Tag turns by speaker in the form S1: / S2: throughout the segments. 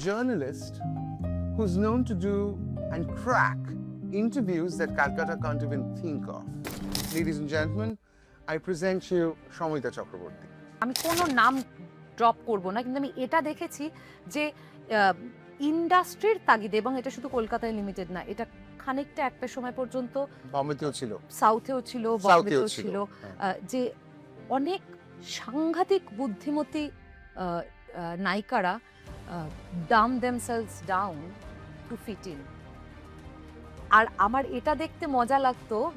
S1: journalist who's known to do and crack interviews that Calcutta can't even think of. Ladies and gentlemen, I present you Shomoita Chakraborty.
S2: আমি কোনো নাম drop করব না, কিন্তু আমি এটা দেখেছি যে ইন্ডাস্ট্রির তাগিদে, এবং এটা শুধু কলকাতায় লিমিটেড না, এটা খানিকটা একটা সময় পর্যন্ত
S1: বম্বেতেও ছিল,
S2: সাউথেও ছিল, বম্বেতেও ছিল, যে অনেক সাংঘাতিক বুদ্ধিমতী নায়িকারা dumb themselves down to fit in. আর আমার এটা দেখতে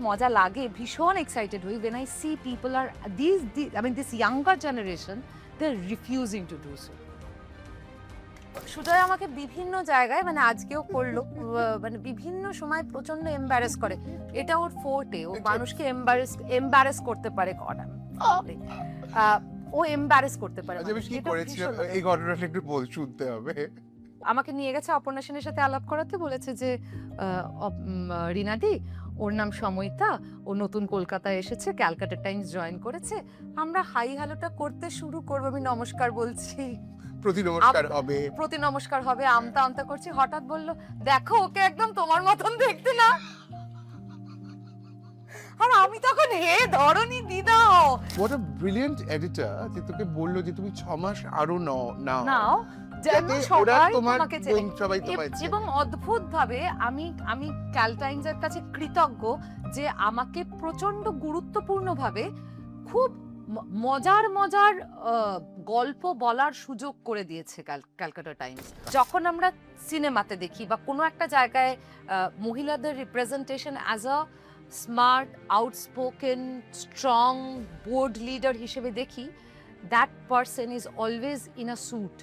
S2: মজা লাগে, ভীষণ এক্সাইটেড হই when I see people are this younger generation, they're refusing to do so. Sujoy আমাকে বিভিন্ন জায়গায়, মানে আজকেও করলো, মানে বিভিন্ন সময় প্রচন্ড এম্বারেস করে। এটা ওর ফোর্টে, ও মানুষকে এম্বারেস করতে পারে। ও এম্বারেস করতে পারে।
S1: কি করেছিল এই ঘটনাটা একটু শুনতে হবে।
S2: আমাকে নিয়ে গেছে অপর্ণা সেনের সাথে আলাপ করাতে, বলেছে যে রিনাদি, ওর নাম সময়িতা, ও নতুন কলকাতায় এসেছে, ক্যালকাটা টাইমস জয়েন করেছে, আমরা হাই হ্যালোটা করতে শুরু করবো। আমি নমস্কার বলছি, প্রতি নমস্কার হবে, আমতা আমতা করছি, হঠাৎ বলল, দেখো ওকে একদম তোমার মতন দেখতে না। আর আমি তখন হে ধরনি দিদা,
S1: what a brilliant editor, যে তোকে বললো যে তুমি 6 মাস আরো নাও এবং
S2: অদ্ভুত ভাবে আমি ক্যালটাইমসের কাছে কৃতজ্ঞ যে আমাকে প্রচন্ড গুরুত্বপূর্ণ ভাবে খুব মজার গল্প বলার সুযোগ করে দিয়েছে ক্যালকাটা টাইমস। যখন আমরা সিনেমাতে দেখি বা কোনো একটা জায়গায় মহিলাদের representation as a smart, outspoken, strong board leader হিসেবে দেখি, that person is always in a suit.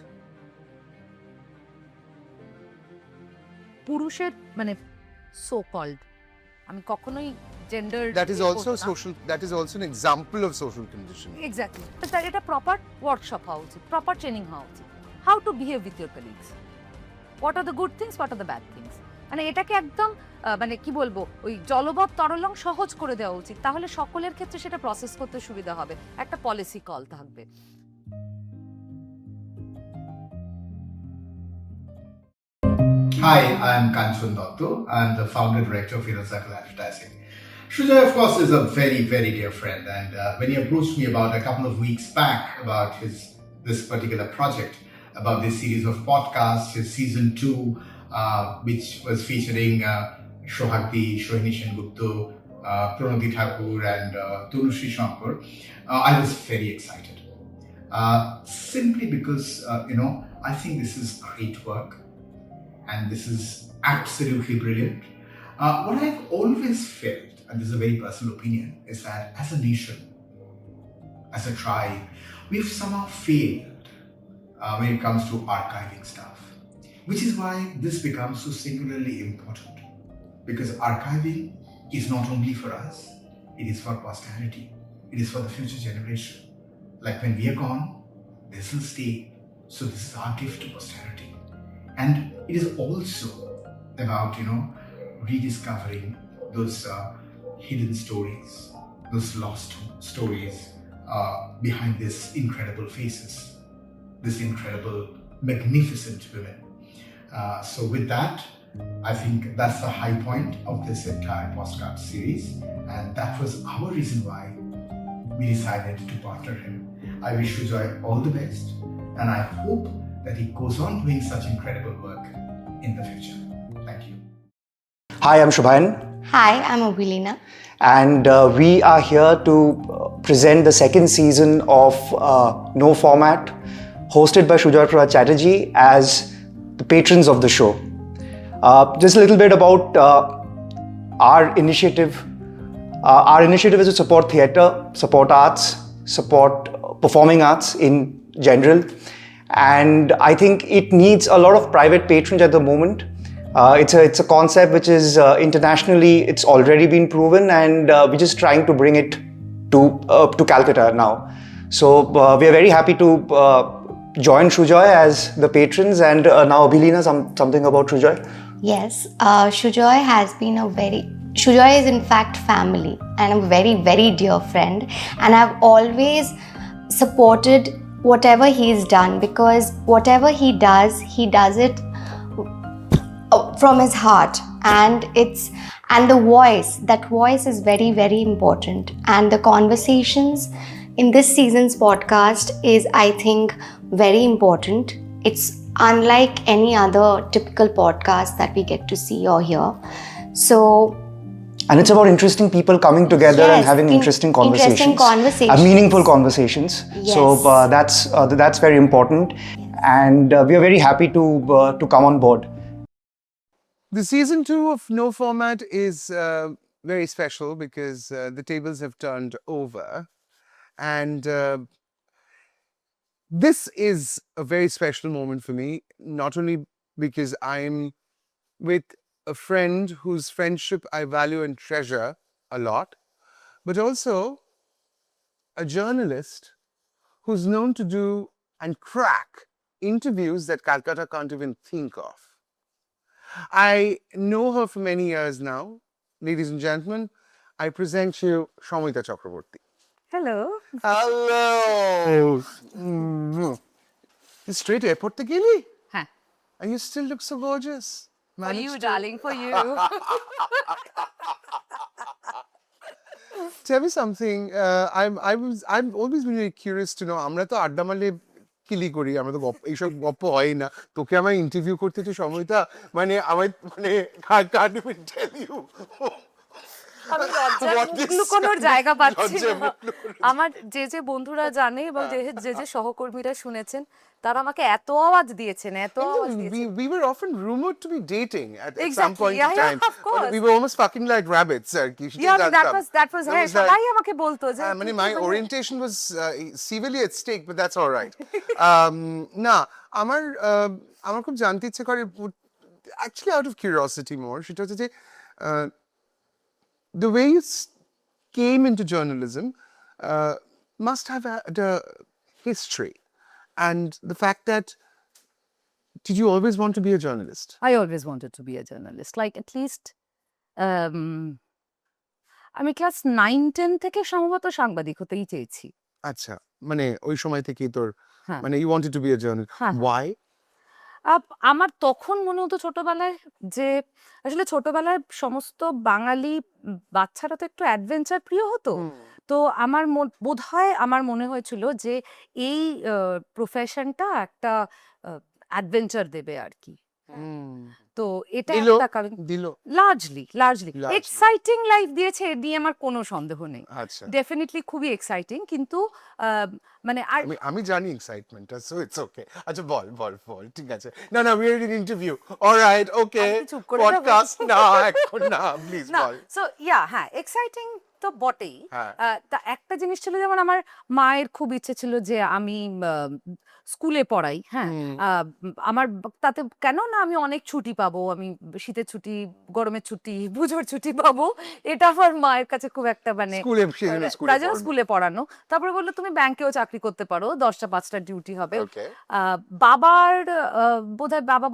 S2: পুরুষের মানে সো কল্ড, আমি কখনোই gender,
S1: that is also an example of social conditioning.
S2: Exactly. তার এটা প্রপার ওয়ার্কশপ হওয়া উচিত, প্রপার ট্রেনিং হওয়া উচিত, how to behave with your colleagues, what are the good things, what are the bad things. মানে এটাকে একদম মানে কি বলবো, ওই জলবৎ তরলং সহজ করে দেওয়া উচিত, তাহলে সকলের ক্ষেত্রে সেটা প্রসেস করতে সুবিধা হবে, একটা পলিসি কল থাকবে।
S3: Hi, I'm Kanchan Dotto. I'm the founder director of Inner Circle Advertising. Shojoy, of course, is a very, very dear friend, and when he approached me about a couple of weeks back about this particular project, about this series of podcasts, his season 2, which was featuring Shohakti, Shohini Sengupta, Pranati Thakur, and Tanushree Shankar, I was very excited. Simply because, I think this is great work, and this is absolutely brilliant. What I've always felt, and this is a very personal opinion, is that as a nation, as a tribe, we've somehow failed when it comes to archiving stuff, which is why this becomes so singularly important, because archiving is not only for us, it is for posterity, it is for the future generation. Like when we are gone, this will stay, so this is our gift to posterity. And it is also about, rediscovering those hidden stories, those lost stories behind these incredible faces, these incredible, magnificent women. So with that, I think that's the high point of this entire postcard series, and that was our reason why we decided to partner him. I wish Shojoy all the best, and I hope that he goes on doing such incredible work in the future. Thank you.
S4: Hi, I'm Shubhayan.
S5: Hi, I'm Obilina.
S4: And we are here to present the second season of No Format, hosted by Shujoy Prasad Chatterjee as the patrons of the show. Just a little bit about our initiative. Our initiative is to support theatre, support arts, support performing arts in general. And I think it needs a lot of private patronage at the moment. It's a concept which is internationally, it's already been proven, and we're just trying to bring it to Calcutta now. So we are very happy to join Shujoy as the patrons, and now Obilina, something about Shujoy.
S5: Yes, Shujoy is in fact family, and a very, very dear friend, and I've always supported whatever he's done, because whatever he does it from his heart, and the voice is very, very important. And the conversations in this season's podcast is, I think, very important. It's unlike any other typical podcast that we get to see or hear. So
S4: And it's about interesting people coming together and
S5: Yes,
S4: having interesting conversations.
S5: interesting conversations.
S4: Meaningful conversations. So
S5: Yes.
S4: that's very important. And we are very happy to come on board.
S1: The season 2 of No Format is very special because the tables have turned over. And this is a very special moment for me, not only because I'm with a friend whose friendship I value and treasure a lot, but also a journalist who's known to do and crack interviews that Calcutta can't even think of. I know her for many years now. Ladies and gentlemen, I present you Shoumita Chakraborty.
S2: Hello
S1: Hello! You straight airport te geli?
S2: হ্যাঁ
S1: And you still look so gorgeous.
S2: for you
S1: Managed to-
S2: darling for you
S1: Tell me something. I've always been very curious to know. আমরা তো আড্ডা মারলে কিলি করি, আমরা তো এইসব গপ্প হয় না। তোকে আমার ইন্টারভিউ করতে তো সময়টা মানে আমার মানে can't even tell you.
S2: আমি লজ্জায়
S1: What
S2: মুখ
S1: this-
S2: লুকোনোর জায়গা পাচ্ছি
S1: লজ্জায়
S2: না।
S1: মুখ লুকোনোর
S2: আমার যে বন্ধুরা জানে এবং যে সহকর্মীরা শুনেছেন তারা আমাকে এত আওয়াজ দিয়েছেন
S1: We were often rumored to be dating at some
S2: Exactly.
S1: point
S2: Yeah,
S1: in
S2: yeah,
S1: time.
S2: of course.
S1: We were almost fucking like rabbits.
S2: that was হ্যাঁ সবাই আমাকে বলতো যে
S1: মানে my orientation was severely at stake, but that's all right. না আমার খুব জানতে ইচ্ছে করে, actually out of curiosity more, সেটা হচ্ছে যে the way you came into journalism must have had a history, and the fact that did you always want to be a journalist?
S2: I always wanted to be a journalist. Like at least আমি class 9-10 থেকে সম্ভবত সাংবাদিক হতেই চেয়েছি।
S1: আচ্ছা, মানে ওই সময় থেকেই তোর
S2: হ্যাঁ।
S1: মানে you wanted to be a journalist.
S2: হ্যাঁ।
S1: Why?
S2: আমার তখন মনে হতো ছোটবেলায় যে আসলে ছোটবেলায় সমস্ত বাঙালি বাচ্চারা তো একটু অ্যাডভেঞ্চার প্রিয় হতো। তো আমার বোধহয় আমার মনে হয়েছিল যে এই প্রফেশনটা একটা অ্যাডভেঞ্চার দেবে আর কি। তো এটা
S1: দিলো?
S2: একটা কারণ
S1: দিল।
S2: Largely
S1: Largely.
S2: এক্সাইটিং লাইফ দিয়েছে, এ নিয়ে আমার কোনো সন্দেহ নেই।
S1: আচ্ছা,
S2: ডেফিনেটলি খুবই এক্সাইটিং, কিন্তু মানে আর
S1: আমি জানি এক্সাইটমেন্ট, সো ইটস ওকে। আচ্ছা বল ঠিক আছে। না we are in an interview. All right, okay.
S2: আমি কি চুপ করে যাবো?
S1: পডকাস্ট না এখন না, প্লিজ
S2: না
S1: বল।
S2: সো হ্যাঁ এক্সাইটিং তো বটেই।
S1: হ্যাঁ।
S2: তা একটা জিনিস ছিল, যেমন আমার মায়ের খুব ইচ্ছে ছিল যে আমি স্কুলে পড়াই। হ্যাঁ আমার তাতে কেন না আমি অনেক ছুটি পাবো, আমি শীতের ছুটি, গরমের ছুটি, পুজোর ছুটি পাবো। এটা আমার মায়ের কাছে খুব একটা মানে
S1: স্কুলে সেজন্য স্কুলে
S2: তার জন্য স্কুলে পড়ানো। তারপরে বললো তুমি ব্যাংকেও চাকরি করতে পারো, 10টা 5টা ডিউটি হবে।
S1: ওকে।
S2: বাবা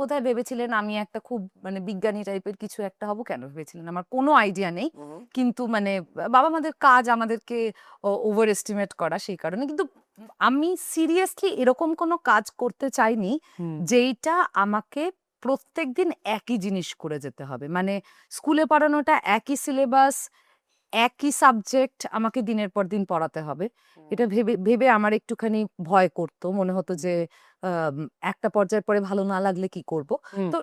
S2: বোধহয় ভেবেছিলেন আমি একটা খুব মানে বিজ্ঞানী টাইপের কিছু একটা হব। কেন ভেবেছিলেন আমার কোনো আইডিয়া নেই, কিন্তু মানে বাবা আমাদের কাজ আমাদেরকে ওভার এস্টিমেট করা, সেই কারণে। কিন্তু আমি সিরিয়াসলি এরকম কোনো কাজ করতে চাইনি যেইটা আমাকে প্রত্যেকদিন একই জিনিস করে যেতে হবে। মানে স্কুলে পড়ানোটা একই সিলেবাস, একই সাবজেক্ট আমাকে দিনের পর দিন পড়াতে হবে, এটা ভেবে আমার একটুখানি ভয় করতো। মনে হতো যে একটা পর্যায়ের পরে ভালো না লাগলে কি করব। তো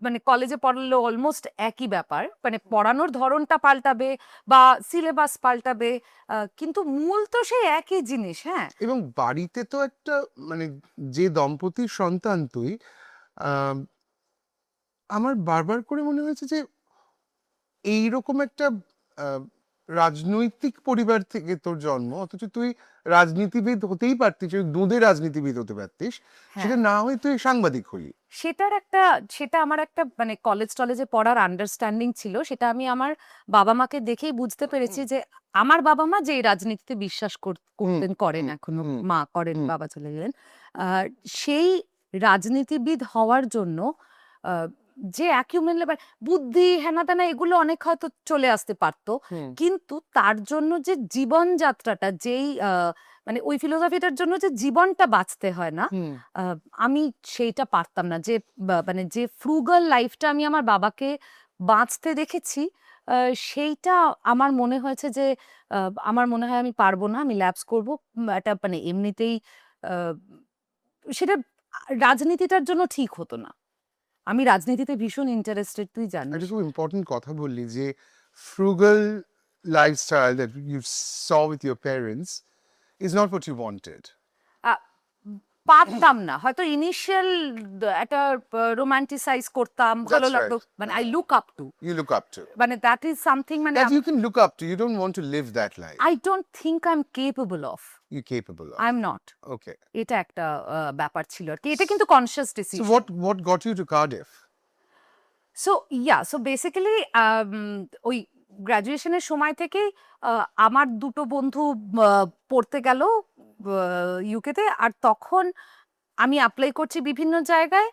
S2: মানে কলেজে পড়ালে অলমোস্ট একই ব্যাপার, মানে পড়ানোর ধরনটা পাল্টাবে বা সিলেবাস পাল্টাবে, কিন্তু মূল তো সেই একই জিনিস। হ্যাঁ,
S1: এবং বাড়িতে তো একটা মানে যে দম্পতির সন্তান তুই, আমার বারবার করে মনে হয়েছে যে এইরকম একটা রাজনৈতিক পরিবার থেকে তোর জন্ম, অথচ তুই রাজনীতিবিদ হতেই পারতিস, দুধে রাজনীতিবিদ হতে পারতিস, সেটা না হয়ে তুই সাংবাদিক হলি।
S2: সেটা আমার একটা মানে কলেজে পড়ার আন্ডারস্ট্যান্ডিং ছিল। সেটা আমি আমার বাবা মাকে দেখেই বুঝতে পেরেছি যে আমার বাবা মা যে রাজনীতিতে বিশ্বাস করেন, এখনো মা করেন, বাবা চলে গেলেন, সেই রাজনীতিবিদ হওয়ার জন্য যে অ্যাকিউমেন্ট লেভেল বুদ্ধি হেনা তেনা এগুলো অনেক হয়তো চলে আসতে পারতো, কিন্তু তার জন্য যে জীবনযাত্রাটা, যেই মানে ওই ফিলোসফিটার জন্য যে জীবনটা বাঁচতে হয় না, আমি সেইটা পারতাম না। যে মানে যে ফ্রুগাল লাইফটা আমি আমার বাবাকে বাঁচতে দেখেছি, সেইটা আমার মনে হয়েছে যে আমার মনে হয় আমি পারবো না, আমি ল্যাপস করবো। এটা মানে এমনিতেই আহ, সেটা রাজনীতিটার জন্য ঠিক হতো না। আমি রাজনীতিতে ভীষণ ইন্টারেস্টেড, তুই জানিস।
S1: একটা খুব ইম্পর্টেন্ট কথা বললি যে frugal lifestyle that you saw with your parents is not what you wanted.
S2: আহ, পারতাম না, হয়তো ইনিশিয়াল একটা রোমান্টিসাইজ করতাম, ভালো
S1: That's
S2: লাগতো,
S1: right.
S2: মানে I look up to,
S1: You look up to.
S2: মানে দ্যাট ইজ সামথিং, মানে
S1: That you can look up to. You don't want to live that life.
S2: I don't think I am capable of,
S1: You're capable of.
S2: I am not.
S1: Okay.
S2: এটা একটা ব্যাপার ছিল আর কি, এটা কিন্তু conscious
S1: So
S2: decision.
S1: what got you to Cardiff?
S2: So basically ওই গ্রাজুয়েশনের সময় থেকেই আমার দুটো বন্ধু পড়তে গেল ইউকেতে, আর তখন আমি অ্যাপ্লাই করছি বিভিন্ন জায়গায়।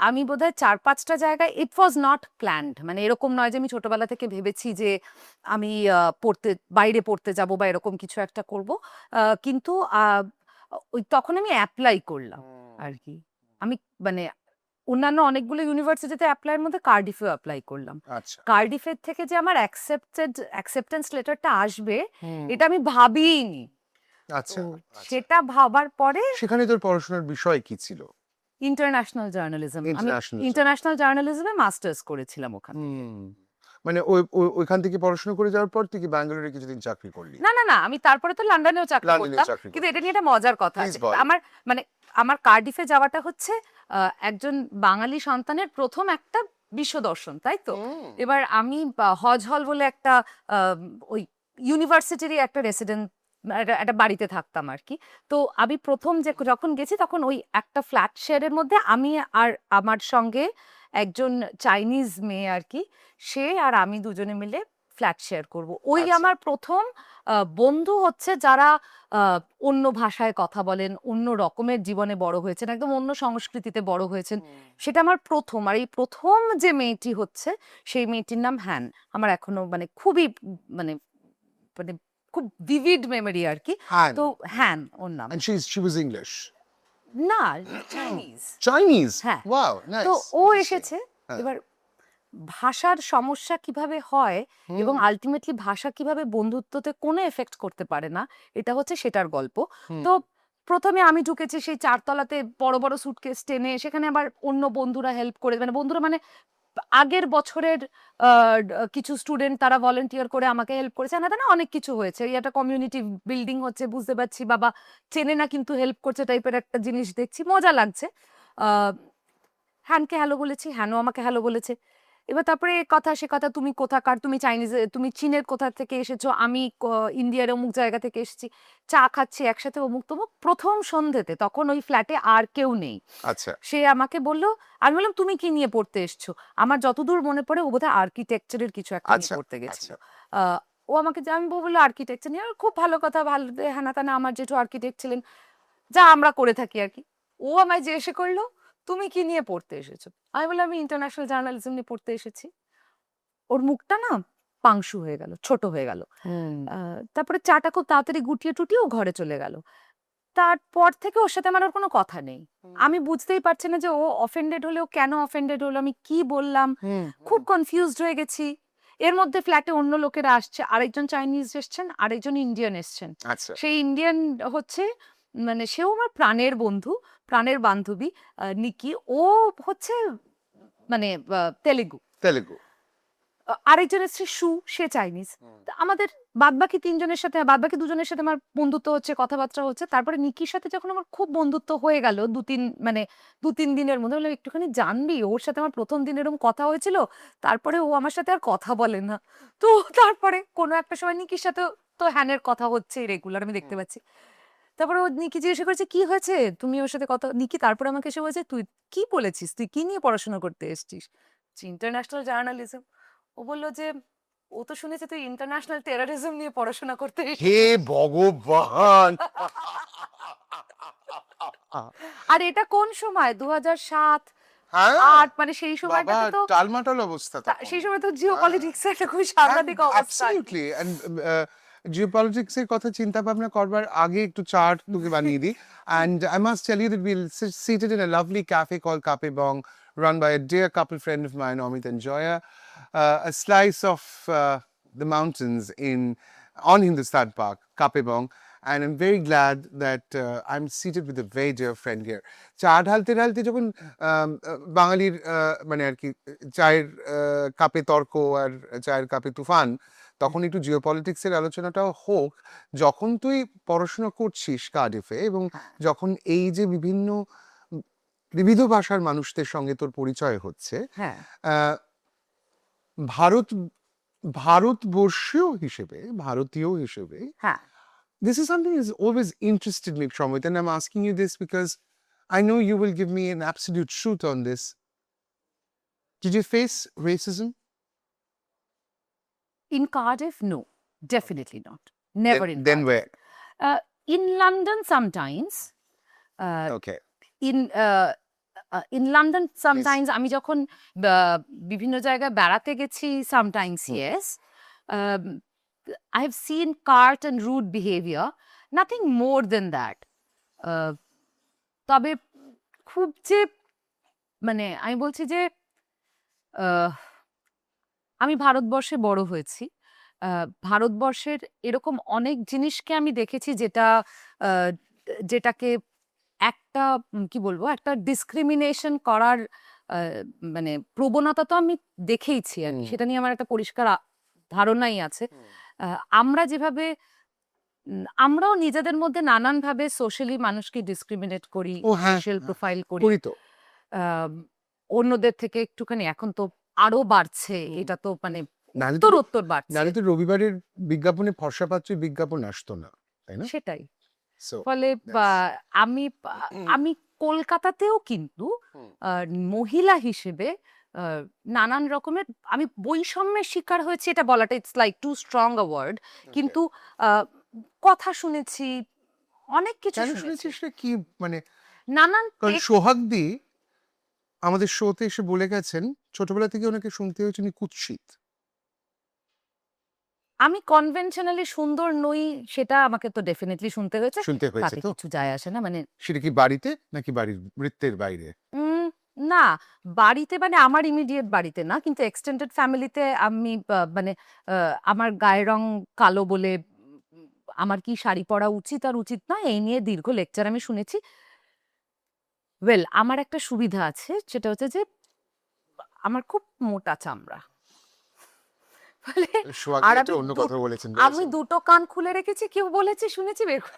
S2: আমি বোধহয় 4-5টা জায়গায়, ইট ওয়াজ নট প্ল্যান্ড, মানে এরকম নয় যে আমি ছোটবেলা থেকে ভেবেছি যে আমি বাইরে পড়তে যাব বা এরকম কিছু একটা করব, কিন্তু ওই তখন আমি অ্যাপ্লাই করলাম আর কি। আমি মানে অন্যান্য অনেকগুলো ইউনিভার্সিটিতে অ্যাপ্লাইয়ের মধ্যে কার্ডিফেও অ্যাপ্লাই করলাম।
S1: আচ্ছা।
S2: কার্ডিফের থেকে যে আমার অ্যাকসেপ্টেন্স লেটারটা আসবে, এটা আমি ভাবিনি।
S1: আচ্ছা।
S2: তো সেটা ভাবার পরে
S1: সেখানে তোর পড়াশোনার বিষয় কি ছিল?
S2: ইন্টারন্যাশনাল জার্নালিজম, আমি
S1: International
S2: ইন্টারন্যাশনাল জার্নালিজমে মাস্টার্স করেছিলাম ওখানে।
S1: মানে ওইখান থেকে পড়াশোনা করে যাওয়ার পর তুই কি ব্যাঙ্গালোরে কিছুদিন চাকরি করলি?
S2: না না না, আমি তারপরে তো লন্ডনেও চাকরি
S1: লন্ডনেও
S2: করতাম,
S1: চাকরি
S2: কিন্তু এটা নিয়ে একটা মজার কথা
S1: Please
S2: আছে।
S1: বল।
S2: আমার কার্ডিফে যাওয়াটা হচ্ছে একজন বাঙালি সন্তানের প্রথম একটা বিশ্ব দর্শন, তাই তো? এবার আমি হজ হল বলে একটা ওই ইউনিভার্সিটিরই একটা রেসিডেন্ট, একটা বাড়িতে থাকতাম আর কি। তো আমি প্রথম যখন গেছি তখন ওই একটা ফ্ল্যাট শেয়ারের মধ্যে আমি আর আমার সঙ্গে একজন চাইনিজ মেয়ে আর কি, সে আর আমি দুজনে মিলে ফ্ল্যাট শেয়ার করব। ওই
S1: আচ্ছা।
S2: আমার প্রথম বন্ধু হচ্ছে যারা অন্য ভাষায় কথা বলেন, অন্য রকমের জীবনে বড় হয়েছেন, একদম অন্য সংস্কৃতিতে বড় হয়েছেন, সেটা আমার প্রথম। আর এই প্রথম যে মেয়েটি হচ্ছে, সেই মেয়েটির নাম হ্যান। আমার এখনো মানে খুবই মানে মানে খুব ভিভিড মেমোরি আর কি।
S1: Han.
S2: তো হ্যান ওর নাম।
S1: And she was English.
S2: না, চাইনিজ।
S1: Chinese?
S2: হ্যাঁ।
S1: Wow, nice.
S2: তো ও
S1: Interesting.
S2: এসেছে।
S1: হ্যাঁ।
S2: এবার ভাষার সমস্যা কিভাবে হয় এবং আলটিমেটলি ভাষা কিভাবে বন্ধুত্বতে কোনো এফেক্ট করতে পারে না, এটা হচ্ছে সেটার গল্প। তো প্রথমে আমি ঢুকেছি সেই 4তলাতে, বড় বড় সুটকেস টেনে, সেখানে আবার অন্য বন্ধুরা হেল্প করে, মানে বন্ধুরা মানে আগের বছরের কিছু স্টুডেন্ট তারা ভলেন্টিয়ার করে আমাকে হেল্প করেছে, না না অনেক কিছু হয়েছে। এই একটা কমিউনিটি বিল্ডিং হচ্ছে, বুঝতে পারছি বাবা চেনে না কিন্তু হেল্প করছে টাইপের একটা জিনিস দেখছি, মজা লাগছে। হ্যানকে হ্যালো বলেছি, হ্যানও আমাকে হ্যালো বলেছে। এবার তারপরে এ কথা সে কথা, তুমি কোথাকার, তুমি তুমি চীনের কোথা থেকে এসেছো, আমি ইন্ডিয়ার অমুক জায়গা থেকে এসেছি, চা খাচ্ছি একসাথে অমুক তমুক। প্রথম সন্ধ্যেতে, তখন ওই ফ্ল্যাটে আর কেউ নেই,
S1: আচ্ছা।
S2: সে আমাকে বললো, আমি বললাম তুমি কি নিয়ে পড়তে এসছো? আমার যতদূর মনে পড়ে ও বোধহয় আর্কিটেকচারের কিছু একটা নিয়ে
S1: আচ্ছা,
S2: পড়তে গেছিল।
S1: আচ্ছা।
S2: ও আমাকে আমি বললো আর্কিটেকচার নিয়ে, আর খুব ভালো কথা, ভালো হ্যানা তানা, আমার জেঠু আর্কিটেক্ট ছিলেন, যা আমরা করে থাকি আর কি। ও আমায় জিজ্ঞেস করলো তুমি কি নিয়ে পড়তে এসেছো? আমি বললাম আমি ইন্টারন্যাশনাল জার্নালিজম নিয়ে পড়তে এসেছি। ওর মুখটা না পাংশু হয়ে গেল, ছোট হয়ে গেল। তারপরে চাটা খুব তাড়াতাড়ি গুটিয়ে টুটিয়ে ও ঘরে চলে গেল। তারপর থেকে ওর সাথে আমার আর কোনো কথা নেই। আমি বুঝতেই পারছি না যে ও অফেন্ডেড হলেও কেন অফেন্ডেড হলো, আমি কি বললাম, খুব কনফিউজড হয়ে গেছি। এর মধ্যে ফ্ল্যাটে অন্য লোকেরা আসছে, আরেকজন চাইনিজ এসছেন, আরেকজন ইন্ডিয়ান এসছেন।
S1: আচ্ছা।
S2: সেই ইন্ডিয়ান হচ্ছে মানে সেও আমার প্রাণের বন্ধু, প্রাণের বান্ধবী, নিকি। ও হচ্ছে মানে তেলেগু।
S1: তেলেগু।
S2: আরেকজন এসছে সু, সে চাইনিজ। আমাদের বাদবাকি 3জনের সাথে, বাদবাকি 2জনের সাথে আমার বন্ধুত্ব হচ্ছে, কথাবার্তা হচ্ছে। তারপরে নিকির সাথে যখন আমার খুব বন্ধুত্ব হয়ে গেল 2-3 দিনের মধ্যে, বললাম একটুখানি জানবি, ওর সাথে আমার প্রথম দিন এরকম কথা হয়েছিল, তারপরে ও আমার সাথে আর কথা বলে না। তো তারপরে কোনো একটা সময় নিকির সাথে তো হ্যানের কথা হচ্ছে রেগুলার, আমি দেখতে পাচ্ছি। তারপরে ও নিকি জিজ্ঞাসা করেছে কি হয়েছে, তুমি ওর সাথে কথা, নিকি তারপরে আমাকে এসে বলেছে তুই কি বলেছিস, তুই কি নিয়ে পড়াশোনা করতে এসেছিস? International journalism. ও বললো যে ও তো শুনেছে তুই ইন্টারন্যাশনাল টেররিজম নিয়ে পড়াশোনা করতে এসেছিস।
S1: হে ভগবান।
S2: আর এটা কোন সময় 2007,
S1: হ্যাঁ
S2: 8, মানে সেই
S1: বাবা
S2: সময়টাতে তো
S1: টালমাটাল অবস্থা তখন।
S2: সেই সময় তো জিওপলিটিক্স একটা খুব সাংঘাতিক অবস্থা।
S1: Absolutely. And জিওপলিটিক্স এর কথা চিন্তা ভাবনা করবার আগে একটু চার্ট তোকে বানিয়ে দিই। And I must tell you that we're seated in a lovely cafe called Cafe Bong, run by a dear couple friend of mine, Amit and Joya, a slice of the mountains on Hindustan Park, Cafe Bong. And I'm very glad that I'm seated with a very dear friend here. চা ঢালতে ঢালতে যখন বাঙালির মানে আর কি চায়ের কাপে তর্ক আর চায়ের কাপে তুফান, তখন একটু জিওপলিটিক্সের আলোচনাটাও হোক। যখন তুই পড়াশোনা করছিস কার্ডিফে এবং যখন এই যে বিবিধ ভাষার মানুষদের সঙ্গে তোর পরিচয় হচ্ছে,
S2: হ্যাঁ
S1: আহ, ভারতবর্ষীয় হিসেবে, ভারতীয় হিসেবে,
S2: হ্যাঁ
S1: this is something that's always interested me, Pramod, and I'm asking you this because I know you will give me an absolute truth on this. Did you face racism?
S2: in Cardiff no, definitely not, never in
S1: Then
S2: Cardiff.
S1: where?
S2: In London sometimes,
S1: Okay.
S2: in London sometimes আমি যখন বিভিন্ন জায়গায় বেড়াতে গেছি sometimes yes, I have seen cart and rude behavior, nothing more than that. তবে খুব যে মানে আমি বলছি যে আমি ভারতবর্ষে বড় হয়েছি, ভারতবর্ষের এরকম অনেক জিনিসকে আমি দেখেছি যেটাকে একটা কি বলবো একটা ডিসক্রিমিনেশন করার মানে প্রবণতা তো আমি দেখেইছি আর কি। সেটা নিয়ে আমার একটা পরিষ্কার ধারণাই আছে। আমরা যেভাবে আমরাও নিজেদের মধ্যে নানানভাবে সোশ্যালি মানুষকে ডিসক্রিমিনেট করি,
S1: ও হ্যাঁ,
S2: সোশ্যাল প্রোফাইল করি,
S1: করি তো।
S2: অন্যদের থেকে একটুখানি এখন তো আরো বাড়ছে, এটা তো মানে
S1: নাহলে
S2: উত্তর
S1: তো-
S2: উত্তর বাড়ছে,
S1: নাহলে তো রবিবারের বিজ্ঞাপনে ফর্সা পাত্রের বিজ্ঞাপন আসতো না, তাই না?
S2: সেটাই।
S1: So,
S2: ফলে আমি আমি কলকাতাতেও কিন্তু মহিলা হিসেবে নানান রকমের আমি বৈষম্যের শিকার হয়েছি, এটা বলাটা it's like too strong a word, কিন্তু কথা শুনেছি, অনেক কিছু
S1: কেন
S2: শুনেছি,
S1: শুনেছিস রে? কি মানে,
S2: নানান
S1: কারণ সোহাগদি আমাদের শোতে এসে বলে গেছেন ছোটবেলা থেকে ওনাকে শুনতে হয়েছে উনি কুৎসিত।
S2: আমি কনভেনশনালি সুন্দর নই, সেটা আমাকে তো ডেফিনেটলি শুনতে হয়েছে,
S1: শুনতে হয়েছে
S2: তাতে
S1: তো?
S2: কিছু যায় আসে না। মানে
S1: সেটা কি বাড়িতে নাকি বাড়ির বৃত্তের বাইরে?
S2: না, বাড়িতে মানে আমার ইমিডিয়েট বাড়িতে না, কিন্তু এক্সটেন্ডেড ফ্যামিলিতে আমি মানে আমার গায়ের রং কালো বলে আমার কি শাড়ি পরা উচিত আর উচিত নয় এই নিয়ে দীর্ঘ লেকচার আমি শুনেছি। ওয়েল, আমার একটা সুবিধা আছে, সেটা হচ্ছে যে আমার খুব মোটা চামড়া, ফলে
S1: সোহাগদি
S2: আর
S1: একটা
S2: আমি
S1: অন্য
S2: দু-
S1: কথা বলেছেন
S2: আমি দুটো কান খুলে রেখেছি, কেউ বলেছে শুনেছি বের করে,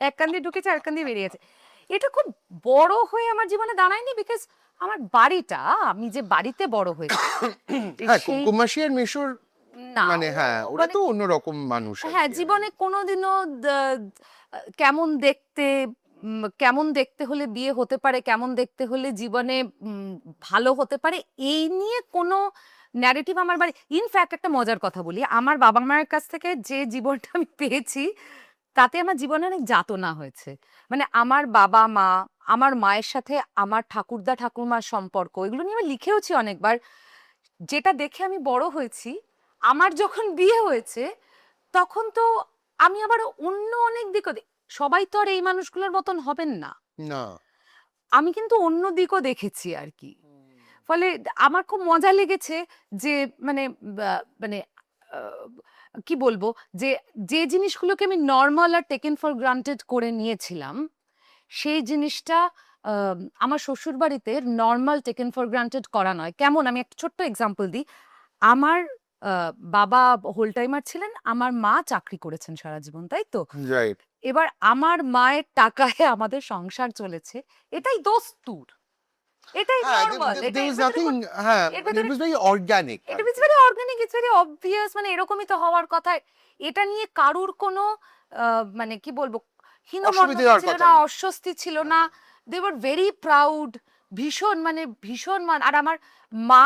S2: এক কান দিয়ে ঢুকেছে আর কান দিয়ে বেরিয়েছে। এটা খুব বড় হয়ে আমার জীবনে দাঁড়ায়নি, বিকজ আমার বাড়িটা, আমি যে বাড়িতে বড় হয়েছি
S1: হ্যাঁ,
S2: সেই-
S1: কুকুমাসি আর মেশোর
S2: না,
S1: মানে হ্যাঁ, ওরা
S2: মানে-
S1: তো অন্যরকম মানুষ আর
S2: হ্যাঁ,
S1: কি।
S2: জীবনে কোনোদিনও কেমন দেখতে হলে বিয়ে হতে পারে, কেমন দেখতে হলে জীবনে ভালো হতে পারে, এই নিয়ে কোনো ন্যারেটিভ আমার বাড়ি। ইনফ্যাক্ট একটা মজার কথা বলি, আমার বাবা মায়ের কাছ থেকে যে জীবনটা আমি পেয়েছি তাতে আমার জীবনে অনেক যাতনা হয়েছে। মানে আমার বাবা মা, আমার মায়ের সাথে আমার ঠাকুরদা ঠাকুরমার সম্পর্ক, এগুলো নিয়ে আমি লিখেওছি অনেকবার, যেটা দেখে আমি বড় হয়েছি। আমার যখন বিয়ে হয়েছে তখন তো আমি আবার অন্য অনেক দিকও সবাই তো আর এই মানুষগুলোর মতন হবেন না,
S1: না,
S2: আমি কিন্তু অন্য দিকও দেখেছি আর কি। ফলে আমার খুব মজা লেগেছে যে মানে মানে কি বলবো, যে যে জিনিসগুলোকে আমি নর্মাল আর টেকেন ফর গ্রান্টেড করে নিয়েছিলাম, সেই জিনিসটা আমার শ্বশুর বাড়িতে নর্মাল টেকেন ফর গ্রান্টেড করা নয়। কেমন, আমি একটা ছোট্ট এক্সাম্পল দিই। আমার বাবা হোল টাইমার ছিলেন, আমার মা চাকরি করেছেন সারা জীবন, তাই তো?
S1: রাইট।
S2: এবার আমার মায়ের টাকায় আমাদের সংসার চলেছে, এটাই দস্তুর, এটাই নরমাল,
S1: There was nothing, হ্যাঁ,
S2: এর
S1: it
S2: ভেতরে-
S1: was very organic.
S2: এটা it's very organic, it's very obvious, মানে এরকমই তো হওয়ার কথা। এটা নিয়ে কারুর কোনো মানে কি বলবো হীনমন্যতা
S1: অসুবিধে হওয়ার
S2: ছিল
S1: কথা
S2: না,
S1: নেই।
S2: অস্বস্তি ছিল না, দে ওয়ার ভেরি প্রাউড, ভীষণ মানে ভীষণ আর আমার মা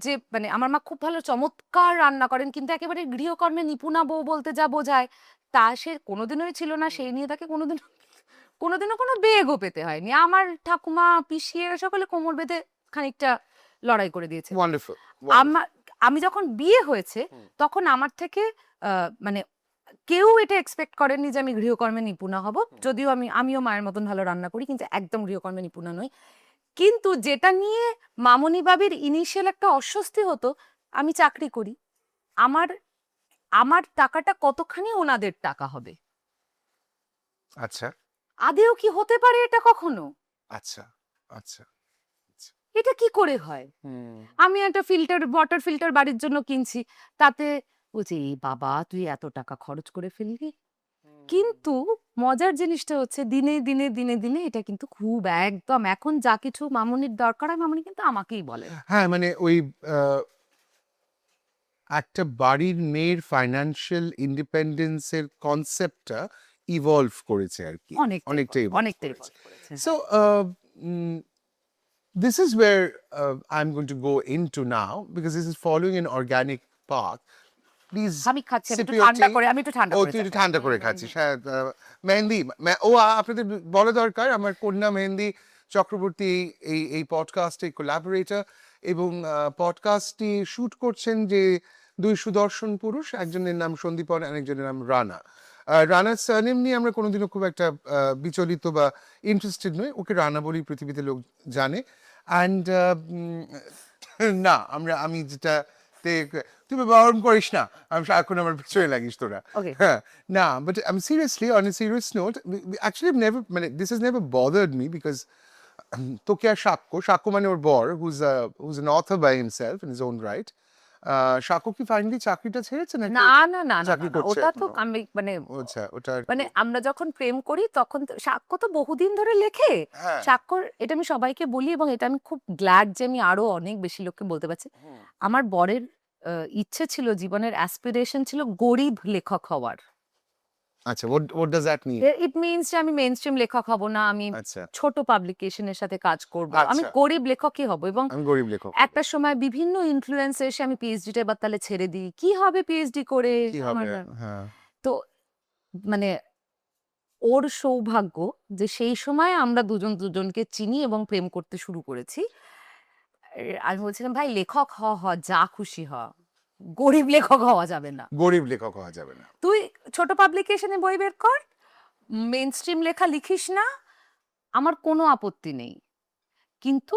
S2: যে মানে আমার মা খুব ভালো চমৎকার রান্না করেন, কিন্তু একেবারে গৃহকর্মে নিপুণা বউ বলতে যা বোঝায় তা সে কোনোদিনই ছিল না, সেই নিয়ে তাকে কোনোদিনও কোনো বেগও পেতে হয়নি। আমার ঠাকুমা পিসি এরা সকলে কোমর বেঁধে খানিকটা লড়াই করে দিয়েছে।
S1: Wonderful.
S2: আমি যখন বিয়ে হয়েছে তখন আমার থেকে মানে কেউ এটা এক্সপেক্ট করেননি যে আমি গৃহকর্মে নিপুণা হব, যদিও আমিও মায়ের মতন ভালো রান্না করি, কিন্তু একদম গৃহকর্মে নিপুণা নই। কিন্তু যেটা নিয়ে মামনি বাবির ইনিশিয়াল একটা অস্বস্তি হতো, আমি চাকরি করি, আমার আমার টাকাটা কতখানি ওনাদের টাকা হবে,
S1: আচ্ছা
S2: আদেও কি হতে পারে এটা কখনো?
S1: আচ্ছা আচ্ছা
S2: এটা কি করে হয়? আমি একটা ওয়াটার ফিল্টার বাড়ির জন্য কিনছি, তাতে বলছি এই বাবা তুই এত টাকা খরচ করে ফেললি। কিন্তু মজার জিনিসটা হচ্ছে দিনে দিনে দিনে দিনে এটা কিন্তু খুব একদম এখন যা কিছু মামনির দরকার হয় মামনি কিন্তু আমাকেই বলে।
S1: হ্যাঁ মানে ওই একটা বাড়ির মেয়ের ফাইন্যান্সিয়াল ইন্ডিপেন্ডেন্সের কনসেপ্টটা ইভলভ করেছে আর কি, অনেকটাই
S2: অনেকটাই
S1: So, this is where I'm going to go into now because this is following an organic path. Please
S2: আমি খাচ্ছি, আমি
S1: sip
S2: একটু
S1: your
S2: ঠান্ডা
S1: tea.
S2: করে, আমি একটু ঠান্ডা
S1: ও
S2: করে
S1: তুই একটু
S2: চাই।
S1: ঠান্ডা করে খাচ্ছিস। হ্যাঁ মেহেন্দি আপনাদের বলা দরকার আমার কন্যা মেহেন্দি চক্রবর্তী এই পডকাস্টে কোলাবোরেটর এবং পডকাস্টটি শুট করছেন যে দুই সুদর্শন পুরুষ, একজনের নাম সন্দীপন আর একজনের নাম রানা। রানার সারনেম নিয়ে আমরা কোনোদিনও খুব একটা বিচলিত বা ইন্টারেস্টেড নই, ওকে রানা বলেই পৃথিবীতে লোক জানে। অ্যান্ড না আমি যেটা তুই বারণ করিস না, আমি সারাক্ষণ আমার পিছনে লাগিস তোরা।
S2: Okay.
S1: হ্যাঁ না, but I'm seriously on a serious note, actually I've never মানে this has never bothered me because তোকে আর সাক্ষ্য মানে ওর বর who's an author by himself in his own right. সাক্ষ্য কি ফাইনালি চাকরিটা ছেড়েছে নাকি?
S2: না না না না
S1: চাকরি
S2: না,
S1: করছে
S2: ওটা তো
S1: এখনো?
S2: আমি মানে
S1: আচ্ছা ওটা
S2: মানে আমরা যখন প্রেম করি তখন সাক্ষ্য তো বহুদিন ধরে লেখে।
S1: হ্যাঁ
S2: স্বাক্ষর, এটা আমি সবাইকে বলি এবং এটা আমি খুব গ্ল্যাড যে আমি আরো অনেক বেশি লোককে বলতে পারছি। আমার বরের ইচ্ছে ছিল, জীবনের অ্যাসপিরেশন ছিল গরিব লেখক হওয়ার।
S1: আচ্ছা what does that mean?
S2: It means যে আমি মেইন স্ট্রিম লেখক হব না, আমি
S1: আচ্ছা
S2: ছোট পাবলিকেশনের সাথে কাজ করব, আমি
S1: আচ্ছা।
S2: গরিব লেখকই হব। এবং
S1: আমি গরিব লেখক।
S2: একটা সময় বিভিন্ন ইনফ্লুয়েন্স এসে আমি পিএইচডিটা এবার তাহলে ছেড়ে দিই, কি হবে পিএইচডি করে,
S1: কি হবে?
S2: আমার
S1: হ্যাঁ
S2: তো মানে ওর সৌভাগ্য যে সেই সময় আমরা দুজন দুজনকে চিনি এবং প্রেম করতে শুরু করেছি। আমি বলছিলাম ভাই লেখক হ যা খুশি হ, গরিব লেখক হওয়া যাবে না।
S1: গরিব লেখক হওয়া যাবে না।
S2: তুই ছোট পাবলিকেশনে বই বের কর, মেইন স্ট্রিম লেখা লিখিস না, আমার কোনো আপত্তি নেই, কিন্তু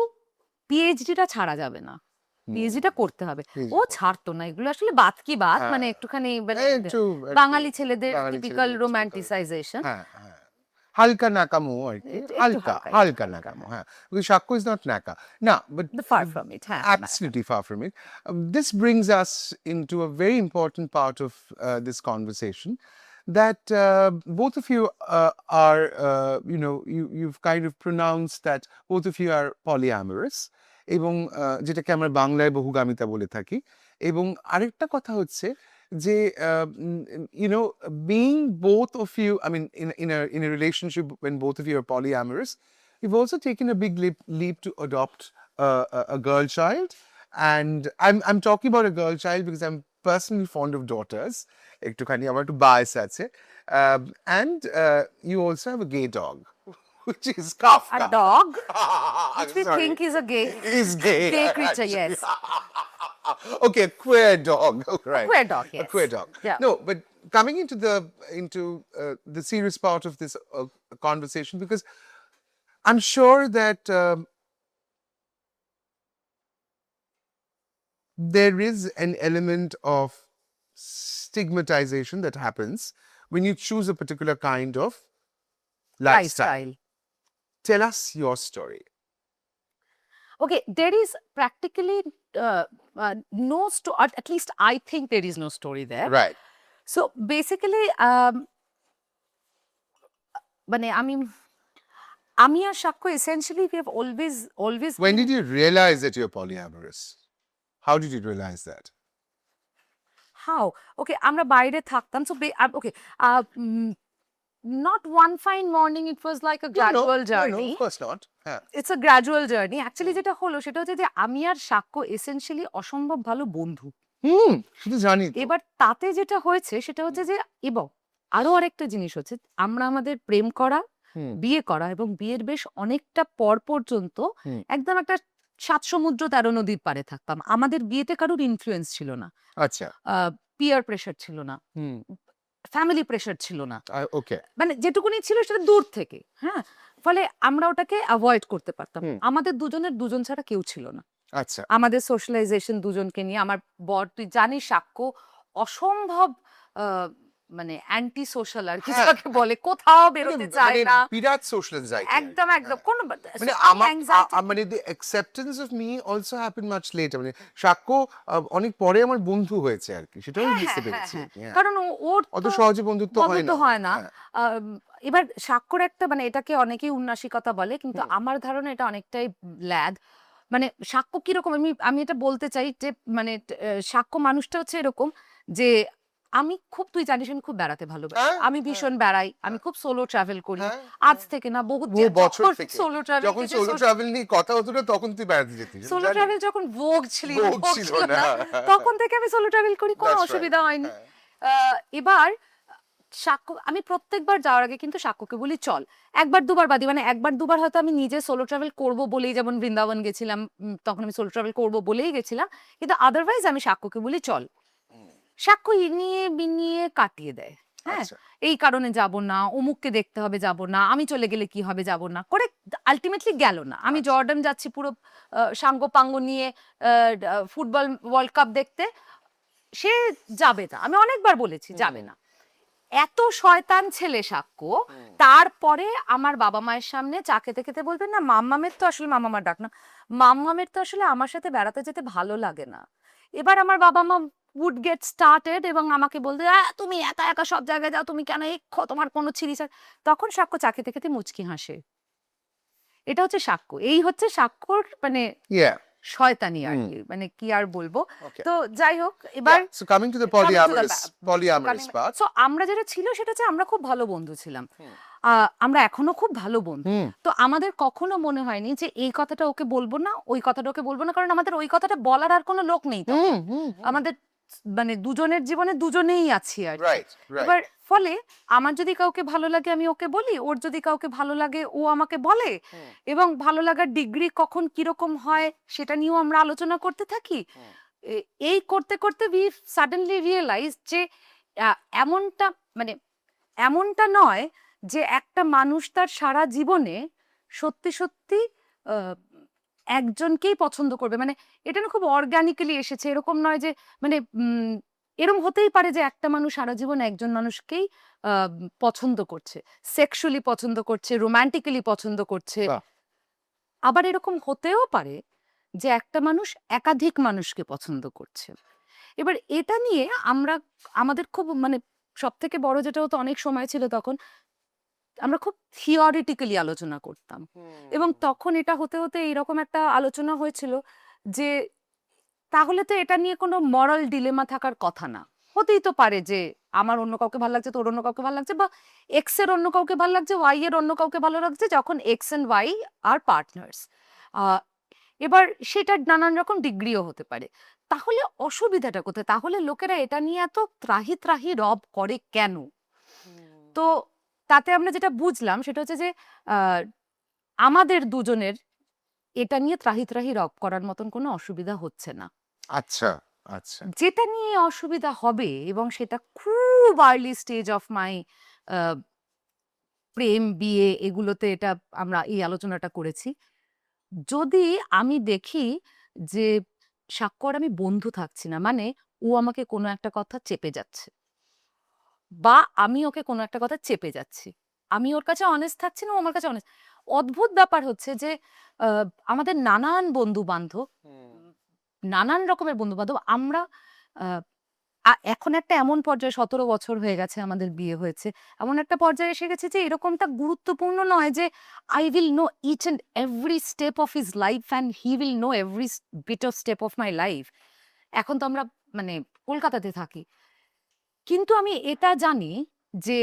S2: পিএইচডিটা ছাড়া যাবে না, পিএইচডিটা করতে হবে।
S1: PhD
S2: ও ছাড়তো না, এগুলো আসলে বাত কি বাত,
S1: হ্যাঁ।
S2: মানে একটুখানি মানে
S1: একটু
S2: বাঙালি ছেলেদের
S1: বাঙালি
S2: টিপিক্যাল
S1: ছেলেদের
S2: রোমান্টিসাইজেশন।
S1: হ্যাঁ হ্যাঁ হালকা নাকামো আর কি,
S2: একটু
S1: হালকা
S2: হালকা।
S1: হালকা নাকামো। হ্যাঁ সাক্ষ্য is not naka না but
S2: ফার ফ্রম ইট। হ্যাঁ
S1: absolutely far from it. This brings us into a very important part of this conversation that both of you are, you've kind of pronounced that both of you are polyamorous এবং যেটাকে আমরা বাংলায় বহুগামিতা বলে থাকি। এবং আরেকটা কথা হচ্ছে যে being both of you, I mean in a relationship when both of you are polyamorous, you've also taken a big leap to adopt a girl child. And I'm talking about a girl child because I'm personally fond of daughters. একটুখানি আমার একটু bias আছে. And you also have a gay dog, which is Kafka.
S2: A dog
S1: I'm
S2: which we
S1: sorry.
S2: think is a gay
S1: Is gay.
S2: gay creature, yes.
S1: Okay, a queer dog. Right.
S2: Queer dog,
S1: A
S2: yes.
S1: queer dog.
S2: Yeah.
S1: No, but coming into the serious part of this conversation, because I'm sure that there is an element of stigmatization that happens when you choose a particular kind of lifestyle.
S2: Lifestyle.
S1: Tell us your story.
S2: Okay, there is practically no story, at least I think there is no story there.
S1: Right.
S2: So basically, মানে আমি আর সাক্ষ্য essentially we have always
S1: When
S2: been-
S1: did you realize that you're polyamorous? How did you realize that?
S2: How? Okay, আমরা বাইরে থাকতাম, so okay, not one fine morning, it was like a gradual
S1: No,
S2: journey.
S1: of course not. Yeah.
S2: It's a gradual journey. Actually যেটা হলো সেটা হচ্ছে যে আমি আর সাক্ষ্য essentially অসম্ভব ভালো বন্ধু।
S1: শুধু জানি তো।
S2: এবার তাতে যেটা হয়েছে সেটা হচ্ছে যে, এবং আরো আরেকটা জিনিস হচ্ছে, আমরা আমাদের প্রেম করা,
S1: হুম,
S2: বিয়ে করা এবং বিয়ের বেশ অনেকটা পর পর্যন্ত
S1: হুম।
S2: একদম একটা 7 সমুদ্র 13 নদীর পারে থাকতাম। আমাদের বিয়েতে কারোর ইনফ্লুয়েন্স ছিল না,
S1: আচ্ছা।
S2: পিয়ার প্রেশার ছিল না,
S1: হুম,
S2: ফ্যামিলি প্রেশার ছিল না,
S1: ওকে
S2: মানে যেটুকুনি ছিল সেটা দূর থেকে, হ্যাঁ, ফলে আমরা ওটাকে অ্যাভয়েড করতে পারতাম।
S1: হুম।
S2: আমাদের দুজনের দুজন ছাড়া কেউ ছিল না।
S1: আচ্ছা
S2: আমাদের সোশ্যালাইজেশন দুজনকে নিয়ে। আমার বর, তুই জানিস, সাক্ষ্য অসম্ভব মানে অ্যান্টি সোশ্যাল আর কি,
S1: হ্যাঁ।
S2: যাকে বলে, কোথাও বেরোতে চায়
S1: মানে
S2: না,
S1: বিরাট সোশ্যাল অ্যাংজাইটি
S2: একদম একদম কোনো
S1: মানে মানে the acceptance of me also happened much later মানে সাক্ষ্য অনেক পরে আমার বন্ধু হয়েছে আর কি, সেটাও আমি বুঝতে পেরেছি। হ্যাঁ।
S2: কারণ ওর
S1: অত
S2: তো
S1: সহজে বন্ধুত্ব হয়
S2: বন্ধুত্ব
S1: না।
S2: হয় না।
S1: হ্যাঁ।
S2: এবার সাক্ষর একটা, মানে এটাকে অনেকেই উন্নাসিকতা বলে, কিন্তু আমার ধারণা এটা অনেকটাই ল্যাদ। মানে সাক্ষ্য কিরকম, আমি এটা বলতে চাই যে মানে সাক্ষ্য মানুষটা হচ্ছে এরকম যে তুই জানিস আমি খুব বেড়াতে ভালোবাসি,
S1: হ্যাঁ,
S2: আমি ভীষণ বেড়াই, আমি খুব সোলো ট্রাভেল করি।
S1: হ্যাঁ,
S2: আজ থেকে না, বহু
S1: বহু বছর থেকে
S2: সোলো
S1: যখন সোলো ট্রাভেল নিয়ে কথা হতো না তখন তুই বেড়াতে যেতিস,
S2: সোলো ট্রাভেল যখন ভোগ ছিল,
S1: ভোগ
S2: ভোগ
S1: ছিল
S2: ছিল
S1: না।
S2: না, তখন থেকে আমি সোলো ট্রাভেল করি, কোনো
S1: That's right,
S2: অসুবিধা হয়নি।
S1: হ্যাঁ।
S2: এবার সাক্ষ্য, আমি প্রত্যেকবার যাওয়ার আগে কিন্তু সাক্ষ্যকে বলি চল, একবার দুবার বাদে, মানে একবার দুবার হয়তো আমি নিজে সোলো ট্রাভেল করব বলেই, যেমন বৃন্দাবন গেছিলাম, তখন আমি সোলো ট্রাভেল করব বলেই গেছিলাম, কিন্তু আদারওয়াইজ আমি সাক্ষ্যকে বলি চল। সাক্ষ্য ইনিয়ে বিনিয়ে কাটিয়ে দেয়, হ্যাঁ,
S1: আচ্ছা।
S2: এই কারণে যাব না, অমুককে দেখতে হবে যাব না, আমি চলে গেলে কি হবে যাব না করে, আলটিমেটলি গেল না। আমি জর্ডান যাচ্ছি পুরো সাঙ্গ পাঙ্গ নিয়ে ফুটবল ওয়ার্ল্ড কাপ দেখতে, সে যাবে না, আমি অনেকবার বলেছি যাবে না। এত শয়তান ছেলে সাক্ষ্য, তারপরে আমার বাবা মায়ের সামনে চা খেতে খেতে বলবেন না, মাম্মামের তো আসলে, মাম্মামার ডাক না, মাম্মামের তো আসলে আমার সাথে বেড়াতে যেতে ভালো লাগে না। এবার আমার বাবা মা উড গেট স্টার্টেড এবং আমাকে বলতে, তুমি একা একা সব জায়গায় যাও, তুমি কেন তোমার কোনো ছিরিস। তখন সাক্ষ্য চা খেতে খেতে মুচকি হাসে। এটা হচ্ছে সাক্ষ্য, এই হচ্ছে সাক্ষ্যর মানে
S1: Yeah.
S2: শয়তানি আর কি, মানে কি আর বলবো।
S1: Okay.
S2: তো যাই হোক, এবার
S1: So coming to the polyamorous part.
S2: So আমরা যেটা ছিল সেটা হচ্ছে আমরা খুব ভালো বন্ধু ছিলাম, আমরা এখনো খুব ভালো বন্ধু। তো আমাদের কখনো মনে হয়নি যে এই কথাটা ওকে বলবো না, ওই কথাটা ওকে বলবো না, কারণ আমাদের ওই কথাটা বলার আর কোনো লোক নেই তখন। আমাদের মানে দুজনের জীবনে দুজনেই আছি আর কি।
S1: Right, right.
S2: এবার ফলে আমার যদি কাউকে ভালো লাগে আমি ওকে বলি, ওর যদি কাউকে ভালো লাগে ও আমাকে বলে, এবং ভালো লাগার ডিগ্রি কখন কিরকম হয় সেটা নিয়েও আমরা আলোচনা করতে থাকি। এই করতে করতে উই সাডেনলি রিয়েলাইজ যে এমনটা নয় যে একটা মানুষ তার সারা জীবনে সত্যি সত্যি একজনকেই পছন্দ করবে, মানে এটা না খুব অর্গানিক্যালি এসেছে, এরকম নয় যে মানে এরকম হতেই পারে যে একটা মানুষ সারা জীবন একজন মানুষকেই পছন্দ করছে, সেক্সুয়ালি পছন্দ করছে, রোমান্টিক্যালি পছন্দ করছে।
S1: বাহ।
S2: আবার এরকম হতেও পারে যে একটা মানুষ একাধিক মানুষকে পছন্দ করছে। এবার এটা নিয়ে আমাদের খুব মানে সব থেকে বড় যেটা হতো, অনেক সময় ছিল তখন আমরা খুব থিওরিটিক্যালি আলোচনা করতাম, এবং তখন এটা হতে হতে এইরকম একটা আলোচনা হয়েছিল যে তাহলে তো এটা নিয়ে কোনো মরাল ডিলেমা থাকার কথা না, হতেই তো পারে যে আমার অন্য কাউকে ভালো লাগছে, তোর অন্য কাউকে ভালো লাগছে, বা এক্স এর অন্য কাউকে ভালো লাগছে, ওয়াই এর অন্য কাউকে ভালো লাগছে, যখন X and Y are partners. এবার সেটা নানান রকম ডিগ্রিও হতে পারে। তাহলে অসুবিধাটা কোথায়? তাহলে লোকেরা এটা নিয়ে এত ত্রাহি ত্রাহি রব করে কেন? তো তাতে আমরা যেটা বুঝলাম সেটা হচ্ছে যে আমাদের দুজনের এটা নিয়ে ত্রাহি ত্রাহি রব করার মতন কোনো অসুবিধা হচ্ছে না।
S1: আচ্ছা আচ্ছা।
S2: যেটা নিয়ে অসুবিধা হবে, এবং সেটা খুব আর্লি স্টেজ অফ মাই প্রেম বিয়ে এগুলোতে এটা আমরা এই আলোচনাটা করেছি, যদি আমি দেখি যে সাক্ষ্য আর আমি বন্ধু থাকছি না, মানে ও আমাকে কোনো একটা কথা চেপে যাচ্ছে, বা আমি ওকে কোনো একটা কথা চেপে যাচ্ছি, আমি ওর কাছে অনেস্ট থাকছি না, ও আমার কাছে অনেস্ট। অদ্ভুত ব্যাপার হচ্ছে যে আমাদের নানান বন্ধু বান্ধব, নানান রকমের বন্ধু বান্ধব, আমরা এখন একটা এমন পর্যায়ে, 17 বছর হয়ে গেছে আমাদের বিয়ে হয়েছে, এমন একটা পর্যায়ে এসে গেছে যে এরকমটা গুরুত্বপূর্ণ নয় যে I will know each and every step of his life and he will know every bit of step of my life. এখন তো আমরা মানে কলকাতাতে থাকি, কিন্তু আমি এটা জানি যে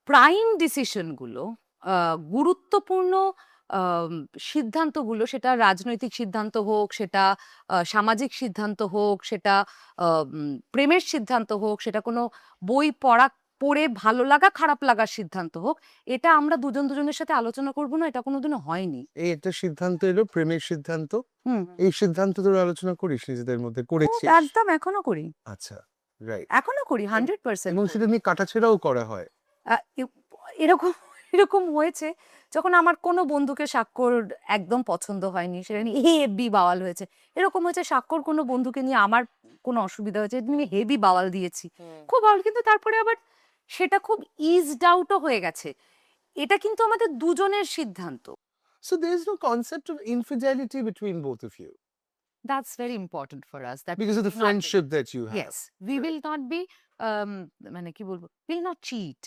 S2: প্রাইম ডিসিশনগুলো, গুরুত্বপূর্ণ সিদ্ধান্তগুলো, সেটা রাজনৈতিক সিদ্ধান্ত হোক, সেটা সামাজিক সিদ্ধান্ত হোক, সেটা প্রেমের সিদ্ধান্ত হোক, সেটা কোনো বই পড়ে ভালো লাগা খারাপ লাগার সিদ্ধান্ত হোক, এটা আমরা দুজনের সাথে আলোচনা করবো না, এটা কোনোদিনও হয়নি।
S1: এই একটা সিদ্ধান্ত এলো, প্রেমের সিদ্ধান্ত, এই সিদ্ধান্ত তোর আলোচনা করিস নিজেদের মধ্যে? করেছিস?
S2: একদম, এখনো করি।
S1: আচ্ছা, রাইট
S2: এখনো করি 100%।
S1: এবং সেটা নিয়ে কাটাছেড়াও করা হয়।
S2: এরকম এরকম হয়েছে যখন আমার কোনো বন্ধুকে স্বাক্ষর একদম পছন্দ হয়নি, সেটা নিয়ে হেভি বাওয়াল হয়েছে। এরকম হয়েছে স্বাক্ষর কোনো বন্ধুকে নিয়ে আমার কোনো অসুবিধা হয়েছে, এটা নিয়ে হেভি বাওয়াল দিয়েছি, খুব বাওয়াল, কিন্তু তারপরে আবার সেটা খুব ইজড আউটও হয়ে গেছে। এটা কিন্তু আমাদের দুজনের সিদ্ধান্ত।
S1: So there is no concept of infidelity between both of you
S2: That's very important for us, that
S1: because of the
S2: we will not be-
S1: friendship that you have.
S2: Yes, we will not be মানে কি বলবো, will not cheat.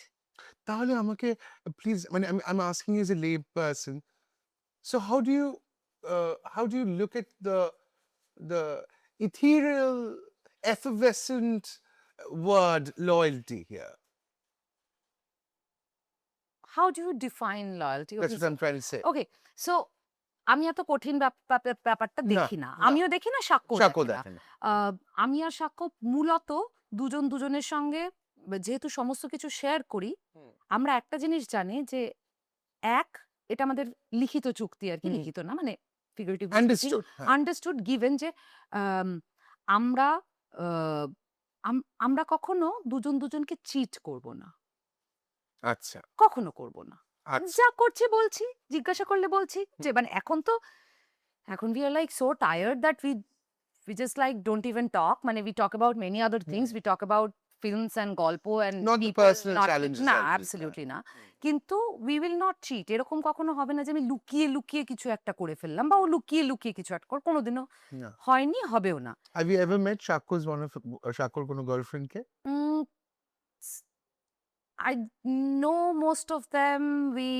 S1: তাহলে আমাকে please মানে I'm asking you as a lay person. So how do you look at the ethereal, effervescent word loyalty here?
S2: How do you define loyalty?
S1: That's what I'm trying to say.
S2: Okay, so আমি এত কঠিন ব্যাপারটা
S1: না,
S2: দেখি না,
S1: না।
S2: আমিও দেখি না, সাক্ষ্য
S1: সাক্ষ্য
S2: দেখে না।
S1: দেখেন।
S2: আমি আর সাক্ষ্য মূলত দুজন দুজনের সঙ্গে যেহেতু সমস্ত কিছু শেয়ার করি,
S1: হুম।
S2: আমরা একটা জিনিস জানি যে এক, এটা আমাদের লিখিত চুক্তি আর কি,
S1: হুম।
S2: লিখিত না মানে ফিগারেটিভ,
S1: Understood. হ্যাঁ।
S2: আন্ডারস্টুড গিভেন যে আম, আমরা আহ, আমরা কখনো দুজন দুজনকে চিট করব না,
S1: আচ্ছা
S2: কখনো করব না।
S1: আচ্ছা
S2: যা করছি বলছি, জিজ্ঞাসা করলে বলছি যে মানে এখন we are like so tired that we just like don't even talk, মানে we talk about many other things, we talk about films and গল্প and
S1: Not the
S2: people,
S1: personal challenges,
S2: না
S1: I think,
S2: absolutely না, কিন্তু we will not cheat। এরকম কখনো হবে না যে আমি লুকিয়ে লুকিয়ে কিছু একটা করে ফেললাম বা ও লুকিয়ে লুকিয়ে কিছু একটা করে, কোনোদিনও
S1: না।
S2: হয়নি, হবেও না।
S1: Have you ever met Shaku's Shakur কোনো girlfriend K?
S2: Um, I know most of them we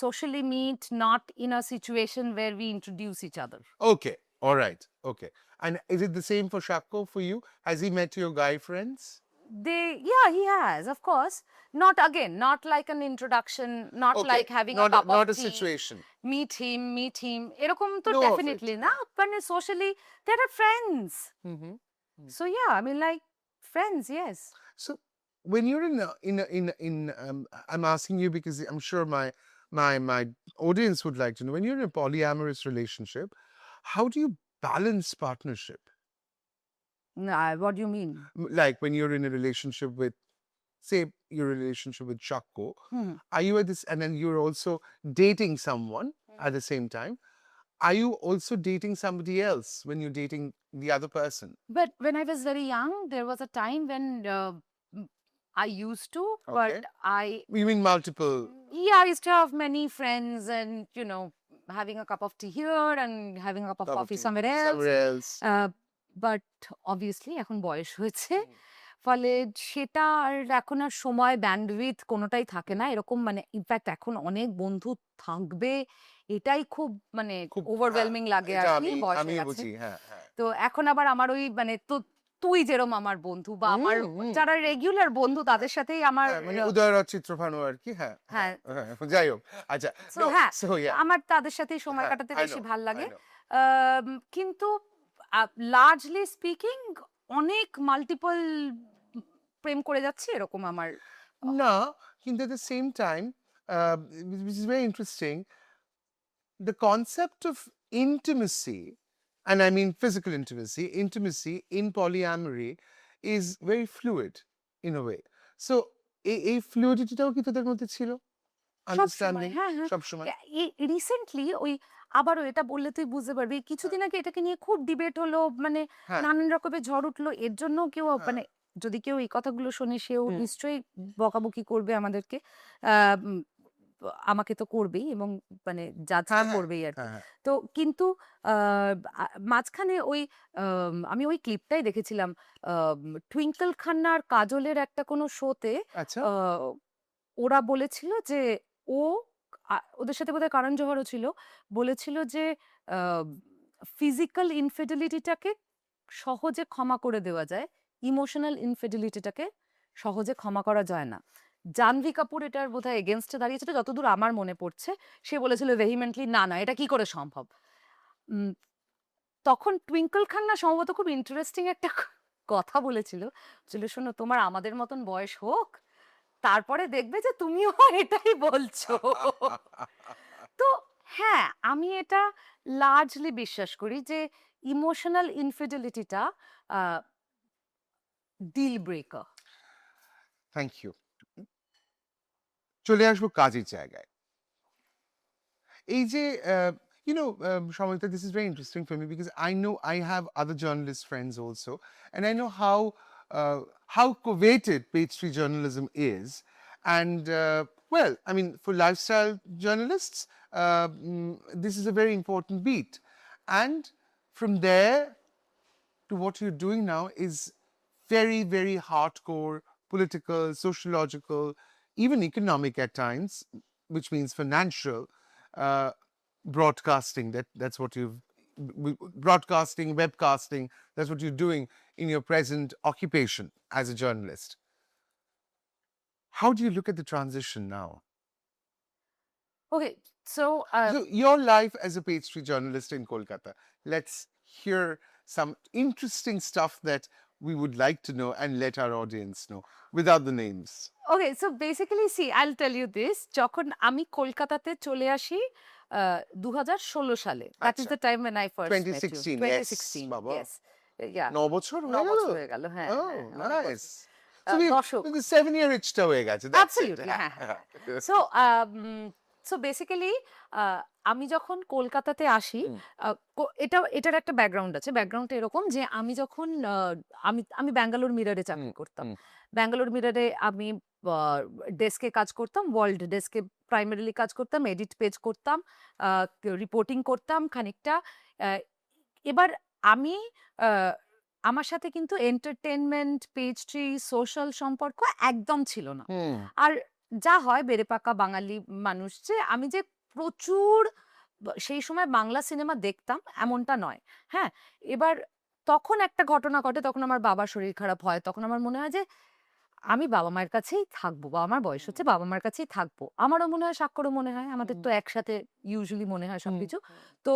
S2: socially meet, not in a situation where we introduce each other.
S1: Okay, all right, okay. And is it the same for Shako for you? Has he met your guy friends?
S2: Yeah, he has, of course. Not not like an introduction, not
S1: Okay,
S2: like having
S1: not
S2: a cup
S1: not
S2: of
S1: a
S2: tea,
S1: situation.
S2: meet him, এরকম তো
S1: No of it,
S2: definitely না, মানে socially they are friends.
S1: Mm-hmm.
S2: So yeah, I mean like friends, yes.
S1: So when you're I'm asking you because I'm sure my audience would like to know, when you're in a polyamorous relationship, how do you balance partnership?
S2: What do you mean?
S1: Like when you're in a relationship with, say, your relationship with Shakko, are you at this, and then you're also dating someone at the same time? Are you also dating somebody else when you're dating the other person?
S2: But when I was very young, there was a time when I used to,
S1: Okay.
S2: but
S1: You mean multiple?
S2: yeah, I used to have many friends and, you know, having a cup of tea here and having a cup of
S1: cup of
S2: coffee
S1: tea
S2: somewhere else.
S1: Somewhere else.
S2: But obviously এখন বয়স হয়েছে, ফলে সেটা আর এখন আর সময়, bandwidth কোনোটাই থাকে না এরকম, মানে ইনফ্যাক্ট এখন অনেক বন্ধু থাকবে এটাই খুব মানে
S1: খুব
S2: ওভারওয়েলমিং লাগে আর
S1: এটা
S2: কি,
S1: আমি
S2: বয়স
S1: আমি
S2: হয়ে গেছে।
S1: বুঝি, হ্যাঁ হ্যাঁ।
S2: তো এখন আবার আমার ওই মানে তো তুই যেরকম আমার বন্ধু বা আমার
S1: হুম।
S2: যারা রেগুলার বন্ধু তাদের সাথেই আমার
S1: হ্যাঁ, মানে উদয়রাজ চিত্রভানু আর কি, হ্যাঁ
S2: হ্যাঁ,
S1: যাই হোক, আচ্ছা
S2: so হ্যাঁ,
S1: so yeah,
S2: আমার তাদের সাথেই সময়
S1: হ্যাঁ,
S2: কাটাতে
S1: I
S2: বেশি
S1: know,
S2: ভাল
S1: I
S2: লাগে।
S1: know.
S2: কিন্তু লার্জলি স্পিকিং অনেক মাল্টিপল প্রেম করে যাচ্ছি এরকম আমার।
S1: না, কিন্তু at the same time, which is very interesting, the concept of intimacy, and I mean physical intimacy in polyamory is very fluid in a way. So এই ফ্লুইডিটিটাও কি তোদের মধ্যে ছিল? আন্ডারস্ট্যান্ডিং
S2: হ্যাঁ হ্যাঁ,
S1: সবসময়?
S2: রিসেন্টলি ওই আবারও এটা বললে তুই বুঝতে পারবি, কিছুদিন আগে এটাকে নিয়ে খুব ডিবেট হলো, মানে
S1: হ্যাঁ।
S2: নানান রকমের ঝড় উঠলো, এর জন্য কেউ মানে যদি কেউ এই কথাগুলো শোনে সেও নিশ্চয়ই বকাবকি করবে আমাদেরকে, আমাকে তো করবেই এবং মানে জাজ
S1: হ্যাঁ, হ্যাঁ,
S2: করবেই আর কি।
S1: হ্যাঁ, হ্যাঁ।
S2: তো কিন্তু মাঝখানে ওই আমি ওই ক্লিপটাই দেখেছিলাম, টুইঙ্কল খান্নার কাজলের একটা কোনো শোতে
S1: আচ্ছা,
S2: ওরা বলেছিল যে ও ওদের সাথে বোধহয় কারণ জোহরও ছিল, বলেছিল যে ফিজিক্যাল ইনফিডিলিটিটাকে সহজে ক্ষমা করে দেওয়া যায়, ইমোশনাল ইনফিডিলিটিটাকে সহজে ক্ষমা করা যায় না। জাহ্নবী কাপুর এটার বোধহয় এগেনস্টে দাঁড়িয়েছিল যতদূর আমার মনে পড়ছে, সে বলেছিল ভেহিমেন্টলি না না এটা কি করে সম্ভব। তখন টুইঙ্কল খান্না সম্ভবত খুব ইন্টারেস্টিং একটা কথা বলেছিল, শোনো তোমার আমাদের মতন বয়স হোক, তারপরে দেখবে যে তুমিও এটাই বলছো। তো হ্যাঁ, আমি এটা লার্জলি বিশ্বাস করি যে ইমোশনাল ইনফিডিলিটিটা ডিল ব্রেকার?
S1: Thank you. চলে আসবো কাজের জায়গায়। এই যে Samyukta, this is very interesting for me because I know I have other journalist friends also, and I know how coveted page three journalism is. And well, I mean, for lifestyle journalists, this is a very important beat. And from there to what you're doing now is very, very hardcore political, sociological, even economic at times, which means financial broadcasting. That's what broadcasting, webcasting. That's what you're doing in your present occupation as a journalist. How do you look at the transition now?
S2: Okay, so
S1: So your life as a page three journalist in Kolkata. Let's hear some interesting stuff that we would like to know and let our audience know without the names.
S2: Okay, so basically see I will tell you this, যখন আমি কলকাতাতে চলে আসি 2016 সালে, that is
S1: আচ্ছা।
S2: The time when I first met you.
S1: 2016, yes,
S2: 2016,
S1: বাবা।
S2: yes. Yeah,
S1: 9 বছর
S2: 9
S1: হয়ে
S2: বছর
S1: গেল?
S2: হয়ে গেল, হ্যাঁ,
S1: Oh,
S2: হ্যাঁ, অনেক বছর।
S1: nice. So
S2: দশক।
S1: 7-year itchটা হয়ে গেছে। That's it.
S2: Absolutely, হ্যাঁ, হ্যাঁ, সো বেসিক্যালি আমি যখন কলকাতাতে আসি, এটার একটা ব্যাকগ্রাউন্ড আছে। ব্যাকগ্রাউন্ডটা এরকম যে আমি যখন আমি ব্যাঙ্গালোর মিররে চাকরি করতাম। ব্যাঙ্গালোর মিররে আমি ডেস্কে কাজ করতাম, ওয়ার্ল্ড ডেস্কে প্রাইমারিলি কাজ করতাম, এডিট পেজ করতাম, রিপোর্টিং করতাম খানিকটা। এবার আমি আমার সাথে কিন্তু এন্টারটেনমেন্ট, পেজ ট্রি, সোশ্যাল সম্পর্ক একদম ছিল না। আর যা হয় বেড়েপাকা বাঙালি মানুষ, যে আমি যে প্রচুর সেই সময় বাংলা সিনেমা দেখতাম এমনটা নয়। হ্যাঁ, এবার তখন একটা ঘটনা ঘটে, তখন আমার বাবার শরীর খারাপ হয়। তখন আমার মনে হয় যে আমি বাবা মায়ের কাছেই থাকবো, বাবা মার বয়স হচ্ছে, বাবা মার কাছেই থাকবো। আমারও মনে হয়, স্বাক্ষরও মনে হয়, আমাদের তো একসাথে ইউজুয়ালি মনে হয় সবকিছু। তো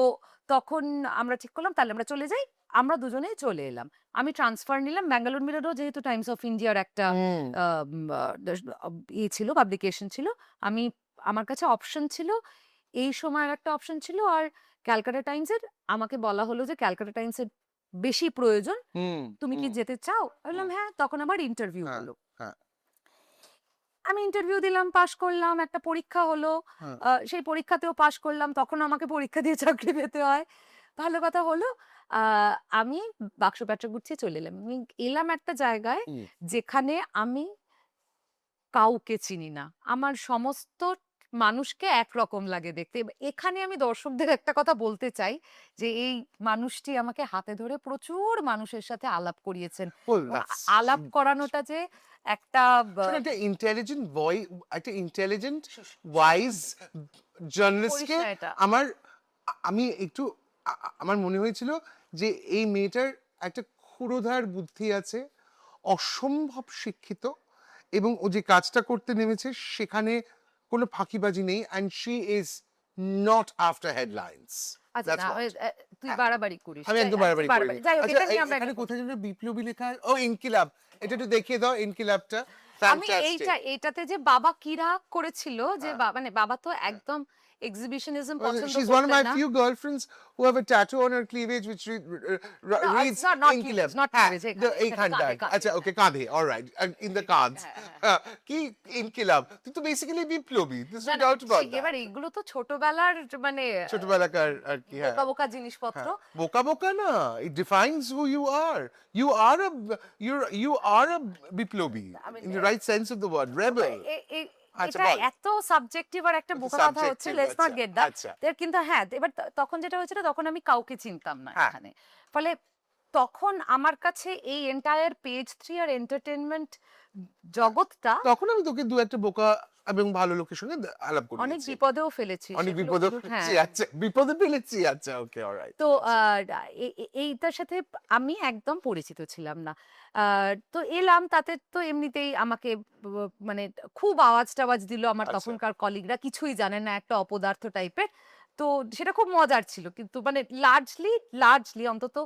S2: তখন আমরা ঠিক করলাম তাহলে আমরা চলে যাই। আমরা দুজনেই চলে এলাম। আমি ট্রান্সফার নিলাম। ব্যাঙ্গালোর মিররও যেহেতু টাইমস অফ ইন্ডিয়ার একটা ছিল, পাবলিকেশন ছিল, আমার কাছে অপশন ছিল, এই সময়ের একটা অপশন ছিল। আর ক্যালকাটা টাইমসের আমাকে বলা হলো যে ক্যালকাটা টাইমসের বেশি প্রয়োজন, তুমি কি যেতে চাও? বললাম হ্যাঁ। তখন আবার ইন্টারভিউ
S1: হ্যাঁ,
S2: হলো।
S1: হ্যাঁ।
S2: আমি ইন্টারভিউ দিলাম, পাশ করলাম, একটা পরীক্ষা হলো,
S1: হ্যাঁ।
S2: সেই পরীক্ষাতেও পাশ করলাম। তখন আমাকে পরীক্ষা দিয়ে চাকরি পেতে হয়। ভালো কথা হলো, আমি বাক্সপ্যাঁচা গুছিয়ে চলে এলাম। আমি এলাম একটা জায়গায় যেখানে আমি কাউকে চিনি না, আমার সমস্ত মানুষকে একরকম লাগে দেখতে। এখানে আমি দর্শকদের একটা কথা বলতে চাই যে এই মানুষটি আমাকে হাতে ধরে প্রচুর মানুষের সাথে আলাপ করিয়েছেন।
S1: Well,
S2: এবং
S1: that's
S2: আলাপ করানোটা যে একটা
S1: শোনো, একটা ইন্টেলিজেন্ট একটা ইন্টেলিজেন্ট ওয়াইজ জার্নালিস্টকে
S2: করিস না এটা।
S1: আমি একটু আমার মনে হয়েছিল যে এই মেয়েটার একটা ক্ষুরোধার বুদ্ধি আছে, অসম্ভব শিক্ষিত, এবং ও যে কাজটা করতে নেমেছে সেখানে কোনো ফাঁকিবাজি নেই, and she is not after headlines.
S2: আচ্ছা না, তুই বাড়াবাড়ি করিস।
S1: আমি একদম বাড়াবাড়ি করি না।
S2: যাই হোক,
S1: আচ্ছা,
S2: এটা নিয়ে আমরা
S1: এখানে কোথায় যেন বিপ্লবী লেখা, ও ইনকিলাব, এটা একটু দেখিয়ে দাও ইনকিলাবটা।
S2: আমি এইটাতে যে বাবা কি রাগ করেছিল, যে মানে বাবা তো একদম এক্সিবিশনিজম পছন্দ
S1: She's one of
S2: করতেন
S1: my
S2: না।
S1: few girlfriends who have a tattoo on her cleavage which reads
S2: it's not
S1: Inkilab.
S2: cleavage, not cleavage,
S1: এইখানটা।
S2: কাঁধে।
S1: আচ্ছা, ওকে, কাঁধে, অলরাইট, in the cards. কি ইনকিলাব, তুই তো বেসিক্যালি বিপ্লবী, there's no doubt about that.
S2: এবার এগুলো তো ছোটবেলার মানে
S1: ছোটবেলাকার আর কি, হ্যাঁ,
S2: বোকা বোকা জিনিসপত্র।
S1: বোকা বোকা না, it defines who you are. You are a বিপ্লবী in the right sense of the word, rebel. আচ্ছা,
S2: এটা
S1: বল।
S2: এত সাবজেক্টিভ আর একটা বোকা কথা হচ্ছে,
S1: Subjective,
S2: লেটস নট
S1: আচ্ছা,
S2: গেট দ্যাট।
S1: আচ্ছা।
S2: কিন্তু হ্যাঁ, এবার তখন যেটা হয়েছিল, তখন আমি কাউকে চিনতাম না
S1: হ্যাঁ।
S2: এখানে। ফলে তখন আমার কাছে এই এন্টায়ার পেজ থ্রি আর এন্টারটেনমেন্ট জগৎটা
S1: তখন আমি তোকে দু একটা বোকা এবং ভালো লোকের সঙ্গে আলাপ করি,
S2: অনেক বিপদেও ফেলেছি।
S1: অনেক
S2: সেগুলো
S1: বিপদে
S2: হ্যাঁ।
S1: ফেলেছি। আচ্ছা, বিপদে ফেলেছি, আচ্ছা, ওকে, অলরাইট।
S2: তো এইটার সাথে আমি একদম পরিচিত ছিলাম না। তো এলাম, তাতে তো এমনিতেই আমাকে মানে খুব আওয়াজ টাওয়াজ দিল আমার
S1: আচ্ছা।
S2: তখনকার কলিগরা, কিছুই জানে না, একটা অপদার্থ টাইপের। তো সেটা খুব মজার ছিল, কিন্তু মানে লার্জলি অন্তত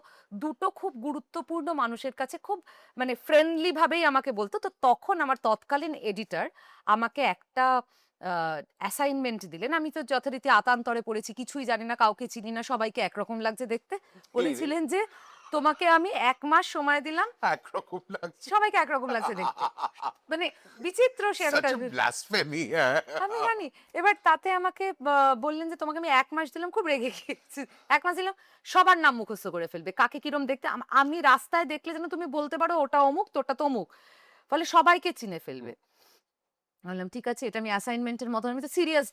S2: দুটো খুব গুরুত্বপূর্ণ মানুষের কাছে খুব মানে ফ্রেন্ডলি ভাবেই আমাকে বলতো। তো তখন আমার তৎকালীন এডিটর আমাকে একটা অ্যাসাইনমেন্ট দিলেন। আমি তো যথারীতি আতান্তরে পড়েছি, কিছুই জানি না, কাউকে চিনি না, সবাইকে একরকম লাগছে দেখতে। বলেছিলেন যে তোমাকে আমি 1 মাস সময় দিলাম,
S1: একরকম লাগছে।
S2: সবাইকে একরকম লাগছে দেখতে, মানে বিচিত্র সেরকম।
S1: Such a blasphemy.
S2: আমি জানি। এবার তাতে আমাকে বললেন যে তোমাকে আমি 1 মাস দিলাম, খুব রেগে গিয়েছি। 1 মাস দিলাম, সবার নাম মুখস্থ করে ফেলবে, কাকে কিরম দেখতে। আমি রাস্তায় দেখলে যেন তুমি বলতে পারো ওটা অমুক, তোরটা তমুক, ফলে সবাইকে চিনে ফেলবে। বললাম ঠিক আছে, এটা আমি অ্যাসাইনমেন্টের মতো, আমি তো সিরিয়াস,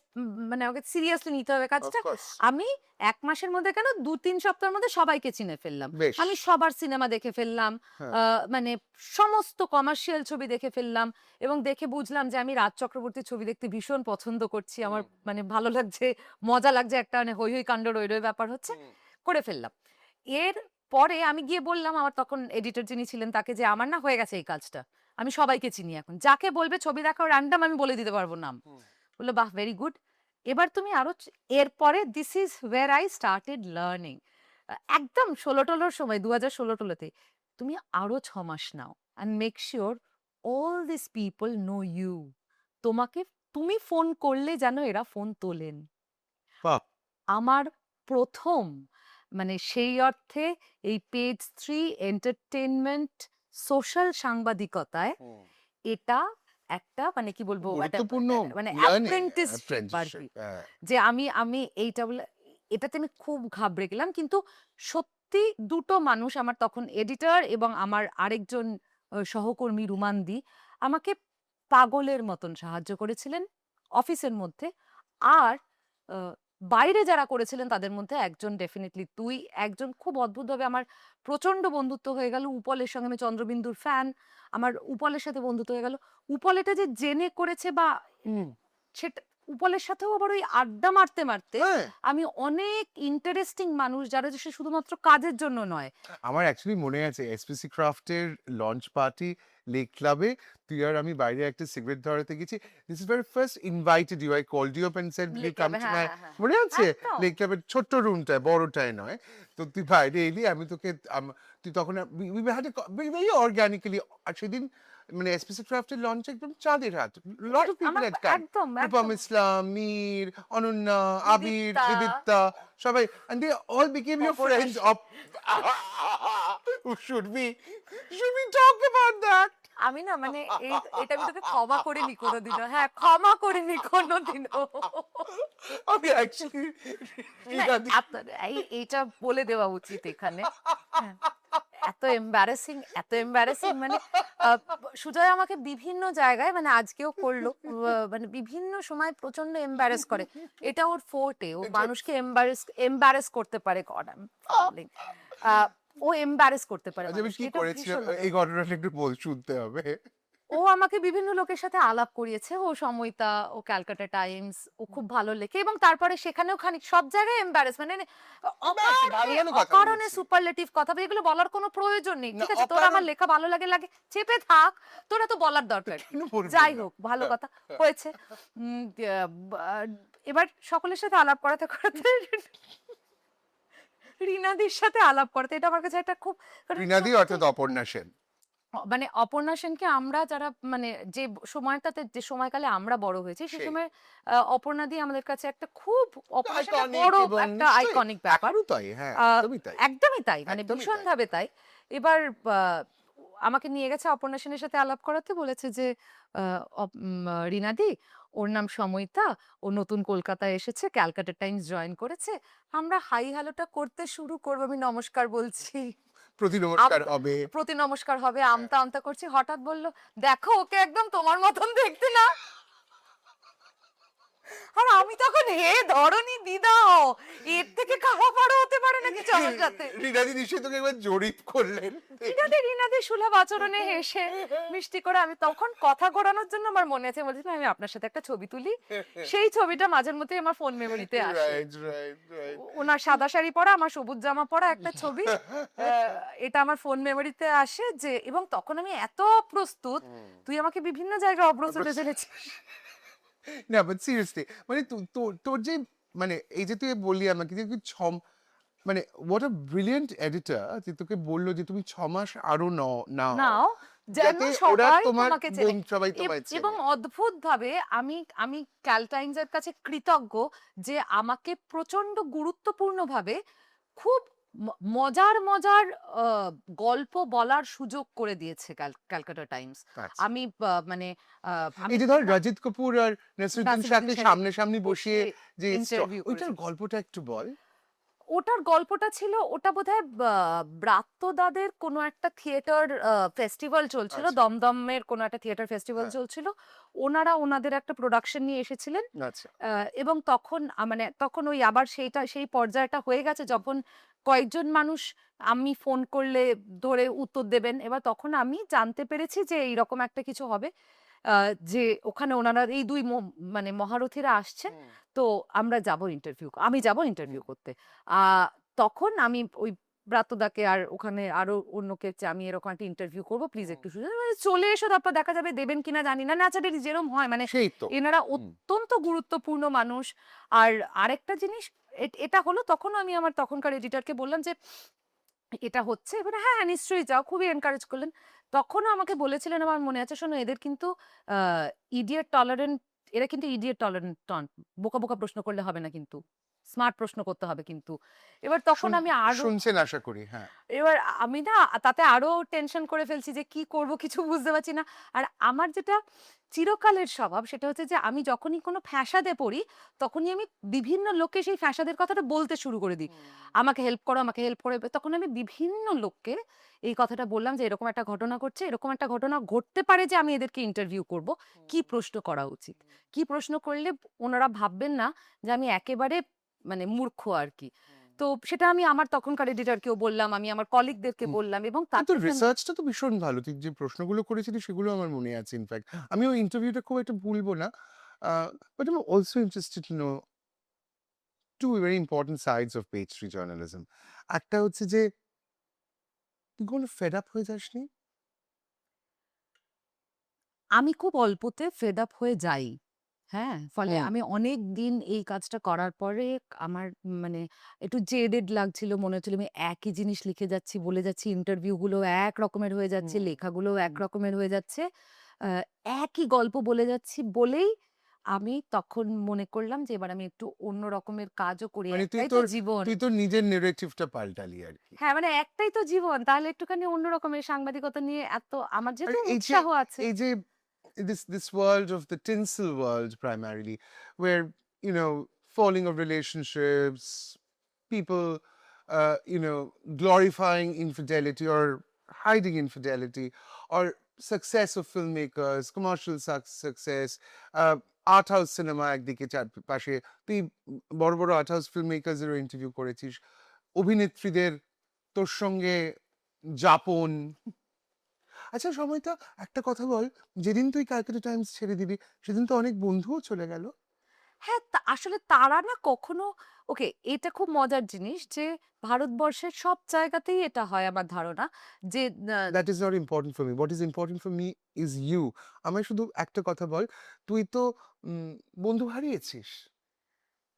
S2: মানে আমাকে সিরিয়াসলি নিতে হবে
S1: Of
S2: কাজটা।
S1: course.
S2: আমি 1 মাসের মধ্যে কেন 2-3 সপ্তাহের মধ্যে সবাইকে চিনে ফেললাম।
S1: বেশ।
S2: আমি সবার সিনেমা দেখে ফেললাম,
S1: হ্যাঁ।
S2: মানে সমস্ত কমার্শিয়াল ছবি দেখে ফেললাম, এবং দেখে বুঝলাম যে আমি রাজ চক্রবর্তীর ছবি দেখতে ভীষণ পছন্দ করছি, আমার মানে ভালো লাগছে, মজা লাগছে, একটা মানে হই হই কাণ্ড রই রই ব্যাপার হচ্ছে, করে ফেললাম। এর পরে আমি গিয়ে বললাম আমার তখন এডিটর যিনি ছিলেন তাকে, যে আমার না হয়ে গেছে এই কাজটা, আমি সবাইকে চিনি এখন, যাকে বলবে ছবি দেখাও র্যান্ডম আমি বলে দিতে পারবো নাম। বললো বাহ, ভেরি গুড, এবার তুমি আরো এরপরে this is where I started learning. একদম 16-টোলোর সময় 2016-টোলোতে তুমি আরো 6 মাস now and make sure all this people know you. তোমাকে, তুমি ফোন করলে যেন এরা ফোন তোলেন।
S1: বাহ।
S2: আমার প্রথম, মানে সেই অর্থে এই পেজ 3 এন্টারটেনমেন্ট সোশ্যাল সাংবাদিকতায় এটা একটা মানে কি বলবো, একটা
S1: গুরুত্বপূর্ণ
S2: মানে
S1: learning,
S2: অ্যাপ্রেন্টিসশিপ আর
S1: apprenticeship,
S2: কি।
S1: হ্যাঁ।
S2: যে আমি এইটা বলে, এটাতে আমি খুব ঘাবড়ে গেলাম, কিন্তু সত্যি দুটো মানুষ, আমার তখন এডিটর এবং আমার আরেকজন সহকর্মী রুমানদি, আমাকে পাগলের মতন সাহায্য করেছিলেন অফিসের মধ্যে। আর আহ, বাইরে যারা করেছিলেন তাদের মধ্যে একজন ডেফিনেটলি তুই, একজন খুব অদ্ভুতভাবে আমার প্রচন্ড বন্ধুত্ব হয়ে গেল। উপলের সঙ্গে, আমি চন্দ্রবিন্দুর ফ্যান, আমার উপলের সাথে বন্ধুত্ব হয়ে গেল। উপল এটা যে জেনে করেছে বা সেটা, উপলের সাথেও আবার ওই আড্ডা মারতে মারতে
S1: হ্যাঁ।
S2: আমি অনেক ইন্টারেস্টিং মানুষ, যারা যে সে শুধুমাত্র কাজের জন্য নয়।
S1: আমার অ্যাকচুয়ালি মনে আছে এসপিসি ক্রাফটের লঞ্চ পার্টি লেক ক্লাবে, তুই আর আমি বাইরে একটা সিগারেট ধরাতে গেছি। This is very first invited you, I called you up and said you
S2: Lake
S1: come
S2: Club,
S1: to
S2: হ্যাঁ,
S1: মাই,
S2: হ্যাঁ, হ্যাঁ।
S1: মনে আছে
S2: একদম।
S1: লেক ক্লাবের ছোট্ট রুমটায়, বড়টায় নয়। তো তুই বাইরে এলি, আমি তোকে তুই তখন উই হ্যাড ভেরি অর্গানিক্যালি, আর সেদিন মানে এসপিসি ক্রাফটের লঞ্চে একদম চাঁদের হাট, লট অফ পিপল
S2: আমার
S1: হ্যাড কাম,
S2: একদম
S1: রূপম
S2: একদম
S1: ইসলাম, মীর, অনন্যা, আবির,
S2: বিদিপ্তা।
S1: বিদিপ্তা, সবাই, and they all became your
S2: Aparna
S1: friends of should we talk about that?
S2: আমি না মানে এটা আমি তোকে ক্ষমা করিনি কোনোদিনও, হ্যাঁ ক্ষমা করিনি কোনোদিনও।
S1: আমি অ্যাকচুয়ালি
S2: এইটা বলে দেওয়া উচিত এখানে। হ্যাঁ, এত এম্বারেসিং, এত এম্বারেসিং, মানে সুজয় আমাকে বিভিন্ন জায়গায়, মানে আজকেও করলো, মানে বিভিন্ন সময় প্রচন্ড এম্বারেস করে। এটা ওর ফোর্টে, ও মানুষকে এম্বারেস করতে পারে। God I am fumbling. ও এম্বারেস করতে পারে
S1: আচ্ছা, আমি
S2: মানুষকে,
S1: কি
S2: এটা
S1: করেছিলাম
S2: ভীষণ।
S1: এই ঘটনাটা একটু শুনতে হবে।
S2: ও আমাকে বিভিন্ন লোকের সাথে আলাপ করিয়েছে, ও সময়তা, ও ক্যালকাটা টাইমস, ও খুব ভালো লেখে, এবং তারপরে সেখানেও খানিক সব জায়গায় এম্বারেস, মানে
S1: ভালো কথা
S2: অকারণে
S1: বলছি।
S2: সুপারলেটিভ কথা, এগুলো বলার কোনো প্রয়োজন নেই।
S1: না,
S2: ঠিক আছে, তোর
S1: অকারণ-
S2: আমার লেখা ভালো লাগে লাগে চেপে থাক, তোরা তো বলার দরকার কি?
S1: কেন বলবি
S2: যাই
S1: না?
S2: হোক, ভালো কথা হয়েছে। এবার সকলের সাথে আলাপ করাতে করাতে রিনাদির সাথে আলাপ করাতে, এটা আমার কাছে একটা খুব, কারণ
S1: রিনাদি
S2: সত্যি-
S1: অর্থাৎ অপর্ণা সেন।
S2: মানে অপর্ণা সেনকে আমরা যারা, মানে যে সময়টাতে, যে সময়কালে আমরা বড় হয়েছি, সেই
S1: সেই।
S2: সময় অপর্ণা দি আমাদের কাছে একটা খুব, অপর্ণা সেন একটা
S1: Iconic
S2: বড়
S1: এবং
S2: একটা
S1: নিশ্চয়ই,
S2: আইকনিক ব্যাপার।
S1: এখনো তাই, হ্যাঁ,
S2: আহ,
S1: একদমই তাই।
S2: একদমই তাই, মানে
S1: একদমই
S2: ভীষণ
S1: তাই।
S2: ভাবে তাই। এবার আমাকে নিয়ে গেছে অপর্ণা সেনের সাথে আলাপ করাতে, বলেছে যে রিনাদি, ওর নাম সময়িতা, ও নতুন কলকাতায় এসেছে, ক্যালকাটা টাইমস জয়েন করেছে। আমরা হাই হ্যালোটা করতে শুরু করবো, আমি নমস্কার বলছি,
S1: প্রতি নমস্কার হবে।
S2: প্রতি নমস্কার হবে, আমতা আমতা করছি, হঠাৎ বললো দেখো ওকে একদম তোমার মতন দেখতে না। আর আমি তখন হে ধরনি দিদাও, এর থেকে খারাপ আরো হতে পারে না কিছু আমার সাথে।
S1: রিনাদি নিশ্চয়ই তোকে একবার জরিপ করলেন।
S2: রিনাদি সুলভ আচরণে হেসে মিষ্টি করে, আমি তখন কথা ঘোরানোর জন্য আমার মনে আছে, বলছিলাম আমি আপনার সাথে একটা ছবি তুলি। সেই ছবিটা মাঝের মধ্যে আমার ফোন মেমোরিতে আসে।
S1: Right right right.
S2: ওনার সাদা শাড়ি পরা, আমার সবুজ জামা পরা একটা ছবি, এটা আমার ফোন মেমোরিতে আসে। যে এবং তখন আমি এত প্রস্তুত, তুই আমাকে বিভিন্ন জায়গায় অপ্রস্তুত জেনেছিস।
S1: না, বাট সিরিয়াসলি, মানে তোর যে, মানে এই যে তুই বললি আমাকে যে তুই মানে হোয়াট আ ব্রিলিয়েন্ট এডিটর, যে তোকে বললো যে তুমি 6 মাস আরো নাও
S2: নাও যেন
S1: যাতে ওরা
S2: সবাই
S1: তোমার
S2: তোমাকে চেনে।
S1: সবাই তোমায় চেনে।
S2: এবং অদ্ভুত ভাবে আমি ক্যালটাইমসের কাছে কৃতজ্ঞ, যে আমাকে প্রচন্ড গুরুত্বপূর্ণ ভাবে খুব মজার মজার গল্প বলার সুযোগ করে দিয়েছে ক্যালকাটা টাইমস।
S1: আচ্ছা।
S2: আমি মানে
S1: এই যে ধর রজিত কাপুর আর নসরুদ্দিন
S2: নাসিরুদ্দিন
S1: শাহকে
S2: শাহের
S1: সামনাসামনি বসিয়ে যে
S2: ইন্টারভিউ
S1: ওইটার গল্পটা একটু বল।
S2: ওটার গল্পটা ছিল, ওটা বোধহয় ব্রাত্যদাদের কোনো একটা থিয়েটার ফেস্টিভ্যাল চলছিল,
S1: আচ্ছা।
S2: দমদমের কোনো একটা থিয়েটার ফেস্টিভ্যাল
S1: হ্যাঁ।
S2: চলছিল। ওনারা ওনাদের একটা প্রোডাকশন নিয়ে এসেছিলেন।
S1: আচ্ছা।
S2: এবং তখন মানে তখন ওই আবার সেই পর্যায়টা হয়ে গেছে যখন কয়েকজন মানুষ আমি ফোন করলে ধরে উত্তর দেবেন। এবার তখন আমি জানতে পেরেছি যে এইরকম একটা কিছু হবে, যে ওখানে ওনারা এই দুই মানে মহারথীরা আসছেন, তো আমরা যাব আমি যাব ইন্টারভিউ করতে। তখন আমি ওই ব্রাত্যদাকে আর ওখানে আরো অন্যকে যে আমি এরকম একটা ইন্টারভিউ করবো, প্লিজ একটু সুযোগ চলে এসো, তারপর দেখা যাবে দেবেন কিনা জানি না। ন্যাচারালি যেরকম হয়, মানে
S1: সেই তো।
S2: এনারা অত্যন্ত গুরুত্বপূর্ণ মানুষ। আর আরেকটা জিনিস, এটা হলো তখন আমি আমার তখনকার এডিটরকে বললাম যে এটা হচ্ছে, এবারে হ্যাঁ হ্যাঁ, নিশ্চয়ই যাও, খুবই এনকারেজ করলেন। তখনও আমাকে বলেছিলেন, আমার মনে আছে, শোনো এদের কিন্তু ইডিয়েট টলারেন্ট, এরা কিন্তু ইডিয়েট টলারেন্ট নন, বোকা বোকা প্রশ্ন করলে হবে না, কিন্তু স্মার্ট প্রশ্ন করতে হবে কিন্তু। এবার তখন আমি আরো
S1: শুনছেন আশা করি। হ্যাঁ।
S2: এবার আমি না তাতে আরো টেনশন করে ফেলছি যে কি করব, কিছু বুঝতে পারছি না। আর আমার যেটা চিরকালের স্বভাব সেটা হচ্ছে যে আমি যখনই কোনো ফ্যাসাদে পড়ি তখনই আমি বিভিন্ন লোককে সেই ফ্যাসাদের কথাটা বলতে শুরু করে দিই, আমাকে হেল্প করো, আমাকে হেল্প করো। তখন আমি বিভিন্ন লোককে এই কথাটা বললাম যে এরকম একটা ঘটনা ঘটছে, এরকম একটা ঘটনা ঘটতে পারে যে আমি এদেরকে ইন্টারভিউ করব, কি প্রশ্ন করা উচিত, কি প্রশ্ন করলে ওনারা ভাববেন না যে আমি একেবারে মানে মূর্খ আর কি। তো সেটা আমি আমার তখনকার এডিটরকেও বললাম, আমি আমার কলিগদেরকে বললাম, এবং
S1: কিন্তু
S2: তাতে
S1: রিসার্চটা তো ভীষণ ভালো, তুই যে প্রশ্নগুলো করেছিলি সেগুলো আমার মনে আছে। ইনফ্যাক্ট আমি ওই ইন্টারভিউটা খুব একটা ভুলবো না, but I am also interested to know two very important sides of page three journalism. একটা হচ্ছে যে তুই কোনো ফেড আপ হয়ে যাসনি?
S2: আমি খুব অল্পতে ফেড আপ হয়ে যাই। হ্যাঁ, ফলে
S1: হুম।
S2: আমি অনেক দিন এই কাজটা করার পরে আমার মানে একটু জেডেড লাগছিল। মনে হচ্ছিল আমি একই জিনিস লিখে যাচ্ছি, বলে যাচ্ছি। ইন্টারভিউ গুলো এক রকমের হয়ে যাচ্ছে, লেখাগুলোও এক রকমের হয়ে যাচ্ছে। আ একই গল্প বলে যাচ্ছি বলেই আমি তখন মনে করলাম যে এবার আমি একটু অন্য রকমের কাজও করি।
S1: মানে
S2: একটাই তো জীবন।
S1: তুই তোর নিজের নেরেটিভটা পাল্টালি আর কি।
S2: হ্যাঁ, মানে একটাই তো জীবন। তাহলে একটুখানি অন্য রকমের সাংবাদিকতা নিয়ে এত আমার
S1: আর
S2: যেহেতু
S1: এই যে
S2: উৎসাহ আছে।
S1: এই যে this world of the tinsel world primarily, where falling of relationships, people glorifying infidelity or hiding infidelity, or success of filmmakers, commercial success, art house cinema একদিকে পাশে তুই বড় বড় আর্ট হাউস ফিল্ম মেকারসেরও ইন্টারভিউ করেছিস, অভিনেত্রীদের তোর সঙ্গে যাপন। আচ্ছা সময়টা একটা কথা বল, যেদিন তুই ক্যালকাটা টাইমস ছেড়ে দিবি সেদিন তো অনেক বন্ধুও চলে গেল।
S2: হ্যাঁ, আসলে তারা না কখনো, ওকে, এটা খুব মজার জিনিস যে ভারতবর্ষের সব জায়গাতেই এটা হয় আমার ধারণা, যে
S1: that is not important for me, what is important for me is you. আমায় শুধু একটা কথা বল, তুই তো বন্ধু হারিয়েছিস,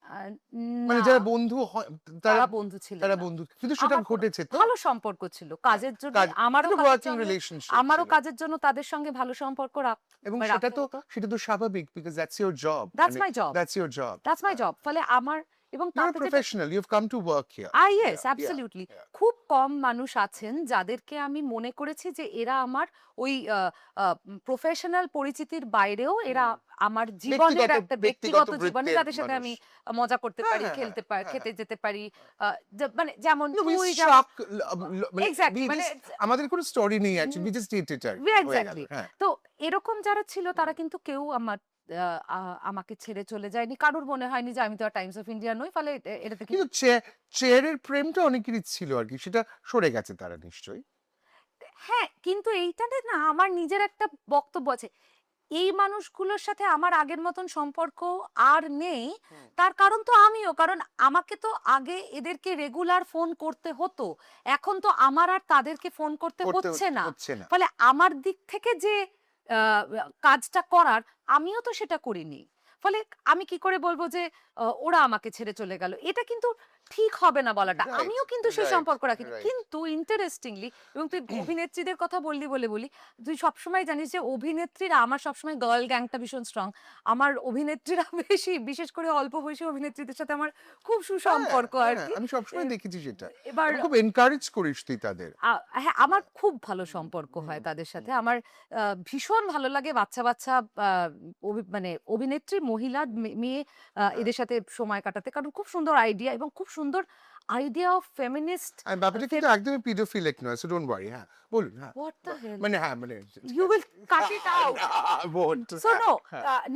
S2: আহ,
S1: মানে
S2: না,
S1: যারা বন্ধু হয়
S2: তারা
S1: তারা
S2: বন্ধু ছিলেন
S1: তারা
S2: না।
S1: বন্ধু, কিন্তু সেটা
S2: আমার
S1: ঘটেছে তো।
S2: ভালো সম্পর্ক ছিল কাজের জন্য,
S1: কাজ,
S2: আমারও
S1: একটা
S2: কাজের
S1: ওয়ার্কিং
S2: জন্য,
S1: রিলেশনশিপ
S2: আমারও
S1: ছিল,
S2: কাজের জন্য তাদের সঙ্গে ভালো সম্পর্ক
S1: এবং
S2: রাখতে হতো।
S1: সেটা তো স্বাভাবিক, because that's your job.
S2: That's my job,
S1: that's your job.
S2: That's my job. ফলে আমার, এবং
S1: You're a
S2: তাতে যেটা
S1: professional, you've come to work here.
S2: Yes,
S1: Yeah,
S2: absolutely.
S1: yeah.
S2: খুব কম মানুষ আছেন যাদেরকে আমি মনে করেছি যে এরা আমার ওই প্রফেশনাল পরিচিতির বাইরেও এরা আমার জীবনের একটা ব্যক্তিগত জীবনে
S1: বৃত্তের
S2: যাদের সাথে আমি মজা করতে
S1: হ্যাঁ,
S2: পারি,
S1: হ্যাঁ,
S2: খেলতে
S1: হ্যাঁ,
S2: খেতে
S1: হ্যাঁ।
S2: যেতে পারি। মানে যেমন
S1: No, we
S2: তুই
S1: struck, মানে
S2: এক্স্যাক্টলি,
S1: we
S2: মানে
S1: just- আমাদের কোনো স্টোরি নেই actually, we just did it আর কি, হয়ে গেল।
S2: এক্স্যাক্টলি।
S1: হ্যাঁ।
S2: তো এরকম যারা ছিল তারা কিন্তু কেউ আমাকে ছেড়ে চলে যায়নি। কারোর মনে হয়নি যে আমি তো আর টাইমস অফ ইন্ডিয়া নই, ফলে এটাতে কি
S1: কিন্তু চেয়ারের প্রেমটা অনেকেরই ছিল আর কি, সেটা সরে গেছে তারা নিশ্চয়ই।
S2: হ্যাঁ, কিন্তু এইটাতে না আমার নিজের একটা বক্তব্য আছে। এই মানুষগুলোর সাথে আমার আগের মতন সম্পর্ক আর নেই। তার কারণ তো আমিও, কারণ আমাকে তো আগে এদেরকে রেগুলার ফোন করতে হতো, এখন তো আমার আর তাদেরকে ফোন করতে হচ্ছে না।
S1: হচ্ছে না।
S2: ফলে আমার দিক থেকে যে কাজটা করার, আমিও তো সেটা করিনি। ফলে আমি কি করে বলবো যে ওরা আমাকে ছেড়ে চলে গেল? এটা কিন্তু ঠিক হবে না বলাটা,
S1: Right,
S2: আমিও কিন্তু সেই
S1: right,
S2: সম্পর্ক রাখি না।
S1: right.
S2: কিন্তু ইন্টারেস্টিংলি, এবং তুই অভিনেত্রীদের কথা বললি বলে বলি, তুই সবসময় জানিস যে অভিনেত্রীরা, আমার সবসময় গার্ল গ্যাংটা ভীষণ স্ট্রং। আমার অভিনেত্রীরা বেশি, বিশেষ করে অল্প বয়সী অভিনেত্রীদের সাথে আমার খুব সুসম্পর্ক আর
S1: হ্যাঁ,
S2: কি।
S1: আমি সবসময়
S2: এ-
S1: দেখেছি সেটা।
S2: এবার
S1: আমি খুব এনকারেজ করিস তুই তাদের।
S2: হ্যাঁ, আমার খুব ভালো সম্পর্ক হয় তাদের সাথে। আমার ভীষণ ভালো লাগে বাচ্চা বাচ্চা মানে অভিনেত্রী, মহিলা, মেয়ে, এদের সাথে সময় কাটাতে, কারণ খুব সুন্দর আইডিয়া এবং খুব সুন্দর আইডিয়া অফ ফেমিনিস্ট।
S1: আর ব্যাপারটা কিন্তু একদমই পিডোফিলিক নয়, সো ডোন্ট ওয়ারি। হ্যাঁ বলুন। হ্যাঁ
S2: হোয়াট দ্য হেল,
S1: মানে হ্যাঁ মানে
S2: you will cut it out.
S1: Vote.
S2: So no,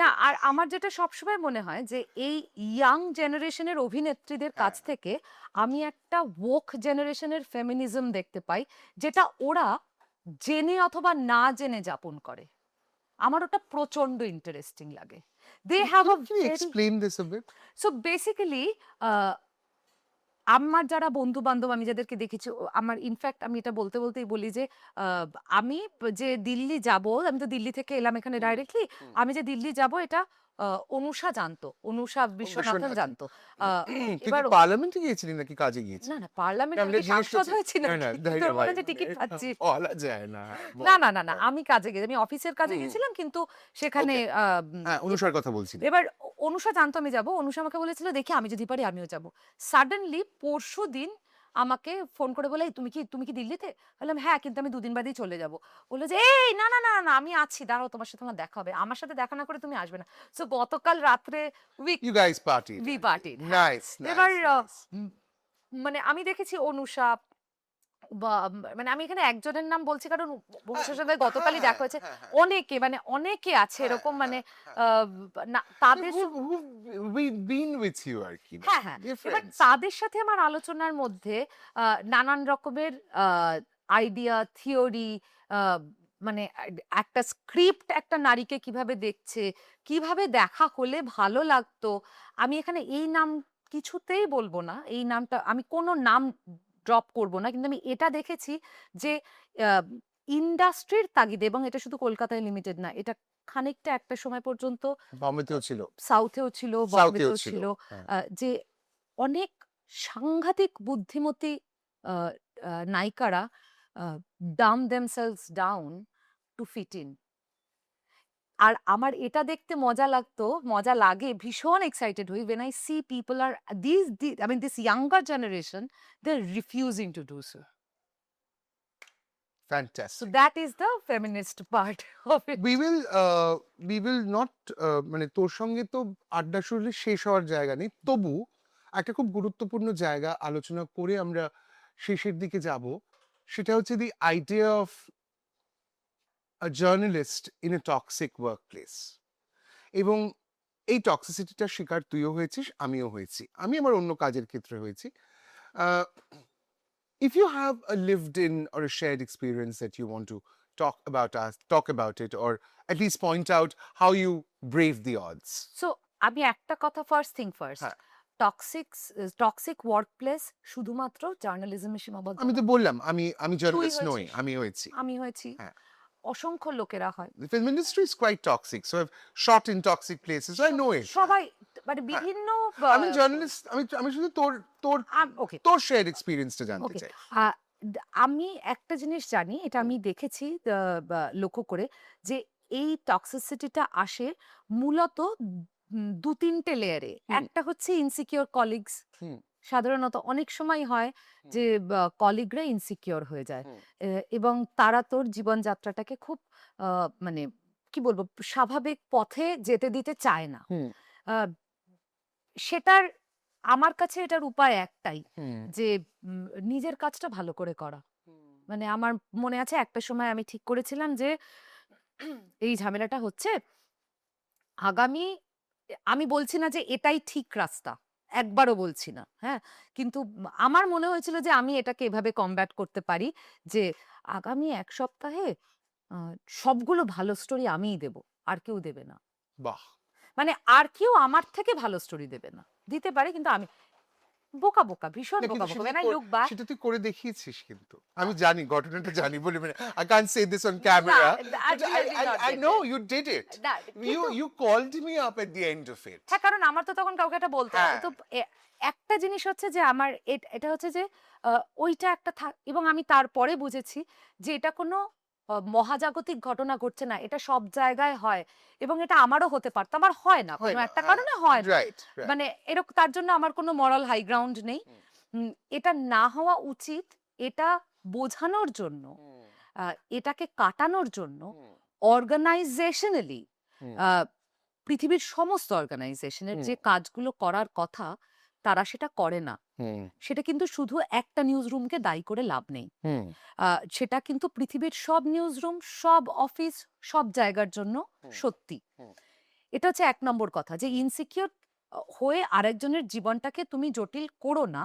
S2: না, আর আমার যেটা সবসময় মনে হয় যে এই ইয়াং জেনারেশনের অভিনেত্রীদের কাছ থেকে আমি একটা woke জেনারেশনের ফেমিনিজম দেখতে পাই, যেটা ওরা জেনে অথবা না জেনে যাপন করে। আমার ওটা প্রচন্ড ইন্টারেস্টিং লাগে। They have a
S1: Can you explain this a bit?
S2: So basically আমার যারা বন্ধু বান্ধব, আমি যাদেরকে দেখেছি, আমার ইনফ্যাক্ট আমি এটা বলতে বলতেই বলি যে আমি যে দিল্লি যাব, আমি তো দিল্লি থেকে এলাম এখানে ডাইরেক্টলি, আমি যে দিল্লি যাব এটা অনুষা জানতো, অনুষা বিশ্বনাথন
S1: বিশ্বনাথন।
S2: জানতো।
S1: তুই
S2: এবার
S1: কি পার্লামেন্টে গিয়েছিলি নাকি কাজে গিয়েছিলি?
S2: না না, পার্লামেন্টে
S1: আমরা জিজ্ঞেস
S2: সাংসদ
S1: করছি-
S2: হয়েছি
S1: না, না,
S2: নাকি?
S1: তাই না
S2: তোর
S1: ভাই।
S2: মনে হচ্ছে টিকিট পাচ্ছি।
S1: বলা যায় না। বল।
S2: না না না না, আমি কাজে গেছি, আমি অফিসের কাজে গেছিলাম, কিন্তু সেখানে
S1: হ্যাঁ অনুসার কথা বলছি।
S2: এবার অনুষা জানতো আমি যাব। অনুষা আমাকে বলেছিল দেখি আমি যদি পারি আমিও যাব। সাডেনলি পরশু দিন আমাকে ফোন করে বলে, "এই, তুমি কি দিল্লিতে?" বললাম হ্যাঁ, কিন্তু আমি 2 দিন বাদেই চলে যাব। বললো যে এই না না না না, আমি আছি, দাঁড়াও, তোমার সাথে আমার দেখা হবে, আমার সাথে দেখা না করে তুমি আসবে না। সো গতকাল রাত্রে
S1: You guys partied.
S2: We party.
S1: Nice, nice,
S2: এবার
S1: nice.
S2: মানে আমি দেখেছি অনুষা বা মানে আমি এখানে একজনের নাম বলছি কারণ অনুষার সাথে গতকালই দেখা হয়েছে। অনেকে, মানে অনেকে আছে এরকম, মানে না তাদের
S1: We've been with you আর কি।
S2: হ্যাঁ হ্যাঁ,
S1: We're
S2: এবার
S1: friends.
S2: তাদের সাথে আমার আলোচনার মধ্যে নানান রকমের আইডিয়া, থিওরি, মানে একটা স্ক্রিপ্ট একটা নারীকে কিভাবে দেখছে, কিভাবে দেখা হলে ভালো লাগতো। আমি এখানে এই নাম কিছুতেই বলবো না, এই নামটা আমি কোনো নাম ড্রপ করব না, কিন্তু আমি এটা দেখেছি যে ইন্ডাস্ট্রির তাগিদে, এবং এটা শুধু কলকাতায় লিমিটেড না, এটা খানিকটা একটা সময় পর্যন্ত
S1: বম্বেতেও ছিল।
S2: সাউথেও ছিল,
S1: সাউথেও
S2: বম্বেতেও
S1: ছিল,
S2: ছিল,
S1: হ্যাঁ।
S2: যে অনেক সাংঘাতিক বুদ্ধিমতী নায়িকারা dumb themselves down to fit in. আর আমার এটা দেখতে মজা লাগতো, মজা লাগে, ভীষণ এক্সাইটেড হই when I see people are I mean this younger generation, they're refusing to do so. So
S1: Fantastic.
S2: that is the feminist part of it.
S1: We will not মানে তোর সঙ্গে তো আড্ডা শুরুলে শেষ হওয়ার জায়গা নেই, তবু একটা খুব গুরুত্বপূর্ণ জায়গা আলোচনা করে আমরা শেষের দিকে যাব। সেটা হচ্ছে the idea of a journalist in a toxic workplace. এবং এই টক্সিসিটিটার শিকার তুইও হয়েছিস, আমিও হয়েছি। আমি আমার অন্য কাজের ক্ষেত্রে হয়েছি। If you have a lived in or a shared experience that you want to talk about it, or at least point out how you brave the odds.
S2: So আমি একটা কথা, ফার্স্ট থিং ফার্স্ট,
S1: হ্যাঁ।
S2: Toxic workplace শুধুমাত্র জার্নালিজমে সীমাবদ্ধ
S1: আমি তো
S2: নয়।
S1: বললাম আমি জার্নালিস্ট নই,
S2: হয়েছিস।
S1: আমি হয়েছি।
S2: আমি হয়েছি,
S1: হ্যাঁ।
S2: অসংখ্য লোকেরা হয়,
S1: The film industry is quite toxic, so I've shot in toxic places, so I know it.
S2: সবাই মানে বিভিন্ন
S1: আমি জার্নালিস্ট, আমি শুধু
S2: ওকে
S1: তোর শেয়ার এক্সপিরিয়েন্সটা জানতে
S2: ওকে
S1: চাই।
S2: আমি একটা জিনিস জানি, এটা আমি দেখেছি লক্ষ্য করে, যে এই টক্সিসিটিটা আসে মূলত 2-3টে লেয়ারে। একটা হচ্ছে ইনসিকিউর কলিগস,
S1: হুম।
S2: সাধারণত অনেক সময় হয় যে কলিগরা ইনসিকিউর হয়ে যায়,
S1: হুম।
S2: এবং তারা তোর জীবনযাত্রাটাকে খুব মানে কি বলবো, স্বাভাবিক পথে যেতে দিতে চায় না।
S1: হুম।
S2: সেটার আমার কাছে এটার উপায় একটাই,
S1: হুম।
S2: যে নিজের কাজটা ভালো করে করা। মানে আমার মনে আছে একটা সময় আমি ঠিক করেছিলাম যে এই ঝামেলাটা হচ্ছে, আগামী, আমি বলছি না যে এটাই ঠিক রাস্তা, একবারও বলছি না, হ্যাঁ, কিন্তু আমার মনে হয়েছিল যে আমি এটাকে এভাবে কমব্যাট করতে পারি, যে আগামী 1 সপ্তাহে সবগুলো ভালো স্টোরি আমিই দেব, আর কেউ দেবে না।
S1: বাহ।
S2: মানে আর কেউ আমার থেকে ভালো স্টোরি দেবে না, দিতে পারে কিন্তু আমি। বোকা বোকা, ভীষণ
S1: না,
S2: বোকা
S1: কিন্তু
S2: বোকা।
S1: সেটা
S2: When I
S1: কর-
S2: look back,
S1: সেটা তুই করে দেখিয়েছিস কিন্তু আমি জানি ঘটনাটা জানি বলে I can't say this on camera but I know you did it
S2: না,
S1: you called me up at the end of it
S2: হ্যাঁ, কারণ আমার তো তখন কাউকে এটা বলতে হবে।
S1: হ্যাঁ।
S2: তো একটা জিনিস হচ্ছে যে আমার এটা হচ্ছে যে ওইটা একটা এবং আমি তারপরে বুঝেছি যে এটা কোনো মহাজাগতিক ঘটনা ঘটছে না, এটা সব জায়গায় হয় এবং এটা আমারও হতে পারতো, আমার হয় না,
S1: হয়
S2: কোনো
S1: না,
S2: একটা
S1: হ্যাঁ,
S2: কারণে হয় না।
S1: right, right.
S2: মানে এরকম তার জন্য আমার কোনো মরাল হাই গ্রাউন্ড নেই। এটা না হওয়া উচিত, এটা বোঝানোর জন্য, এটাকে কাটানোর জন্য অর্গানাইজেশনালি পৃথিবীর সমস্ত অর্গানাইজেশনের যে কাজগুলো করার কথা তারা সেটা করে না। সেটা কিন্তু শুধু একটা নিউজ রুমকে দায়ী করে লাভ নেই। সেটা কিন্তু পৃথিবীর সব নিউজ রুম, সব অফিস, সব জায়গার জন্য সত্যি। এটা হচ্ছে ১ নম্বর কথা, যে ইনসিকিউর হয়ে আরেকজনের জীবনটাকে তুমি জটিল করো না।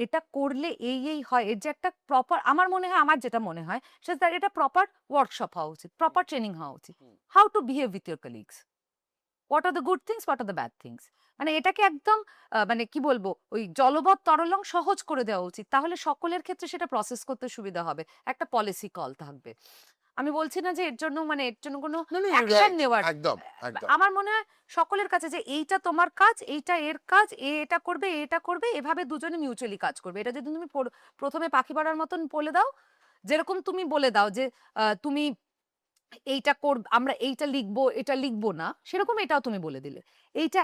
S2: এটা করলে এই হয়, এর যে একটা প্রপার, আমার মনে হয়, আমার যেটা মনে হয় সেটা এটা প্রপার ওয়ার্কশপ হওয়া উচিত, প্রপার ট্রেনিং হওয়া উচিত। How to behave with your colleagues, what are the good things, what are the bad things. মানে এটাকে একদম মানে কি বলবো, ওই জলবৎ তরলং সহজ করে দেওয়া উচিত, তাহলে সকলের ক্ষেত্রে সেটা প্রসেস করতে সুবিধা হবে। একটা পলিসি কল থাকবে। আমি বলছি না যে এর জন্য কোনো
S1: না, না, you're
S2: অ্যাকশন
S1: right.
S2: নেওয়ার,
S1: একদম একদম
S2: আমার মনে হয় সকলের কাছে যে এইটা তোমার কাজ, এইটা এর কাজ, এটা করবে, এটা করবে, এভাবে দুজনে মিউচুয়ালি কাজ করবে। এটা যদি তুমি প্রথমে পাখি পাড়ার মতন বলে দাও, যেরকম তুমি বলে দাও যে তুমি এইটা আমরা এইটা লিখবো, এটা লিখবো না, সেরকম এটাও তুমি বলে দিলে। এইটা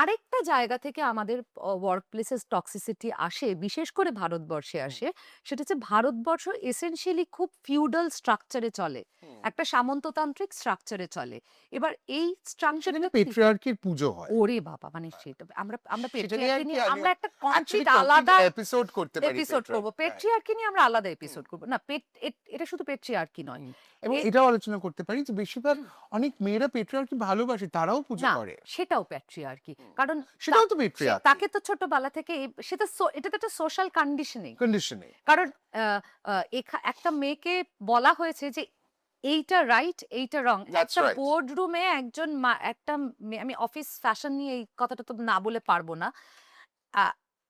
S2: আরেকটা জায়গা থেকে আমাদের ওয়ার্ক প্লেসেস টক্সিসিটি আসে, বিশেষ করে ভারতবর্ষে আসে। সেটা হচ্ছে ভারতবর্ষ এসেনশিয়ালি খুব ফিউডাল স্ট্রাকচারে চলে, একটা সামন্ততান্ত্রিক স্ট্রাকচারে চলে। এবার এই স্ট্রাকচারে
S1: পেট্রিয়ার্কির পুজো হয়।
S2: ওরে বাবা, মানে সেটা আমরা
S1: সেটা নিয়ে
S2: পেট্রিয়ার্কি নিয়ে
S1: আর কি
S2: আমরা একটা কমপ্লিট
S1: actually
S2: আলাদা
S1: এপিসোড করতে পারি
S2: এপিসোড করব। পেট্রিয়ার্কি নিয়ে আমরা আলাদা এপিসোড করব না। এটা শুধু পেট্রিয়ার্কি নয়,
S1: এবং এটাও আলোচনা করতে পারি যে বেশিরভাগ অনেক মেয়েরা পেট্রিয়ার্কি ভালোবাসে, তারাও পুজো
S2: না,
S1: করে।
S2: সেটাও প্যাট্রিয়ার্কি, কারণ
S1: সেটাও তো পেট্রিয়ার্কি,
S2: তাকে তো ছোটবেলা থেকে সেটা এটা তো একটা সোশ্যাল কন্ডিশনিং। কারণ একটা মেয়েকে বলা হয়েছে যে এইটা রাইট, এইটা রং। একটা বোর্ড রুমে একটা আমি অফিস ফ্যাশন নিয়ে এই কথাটা তো না বলে পারবো না।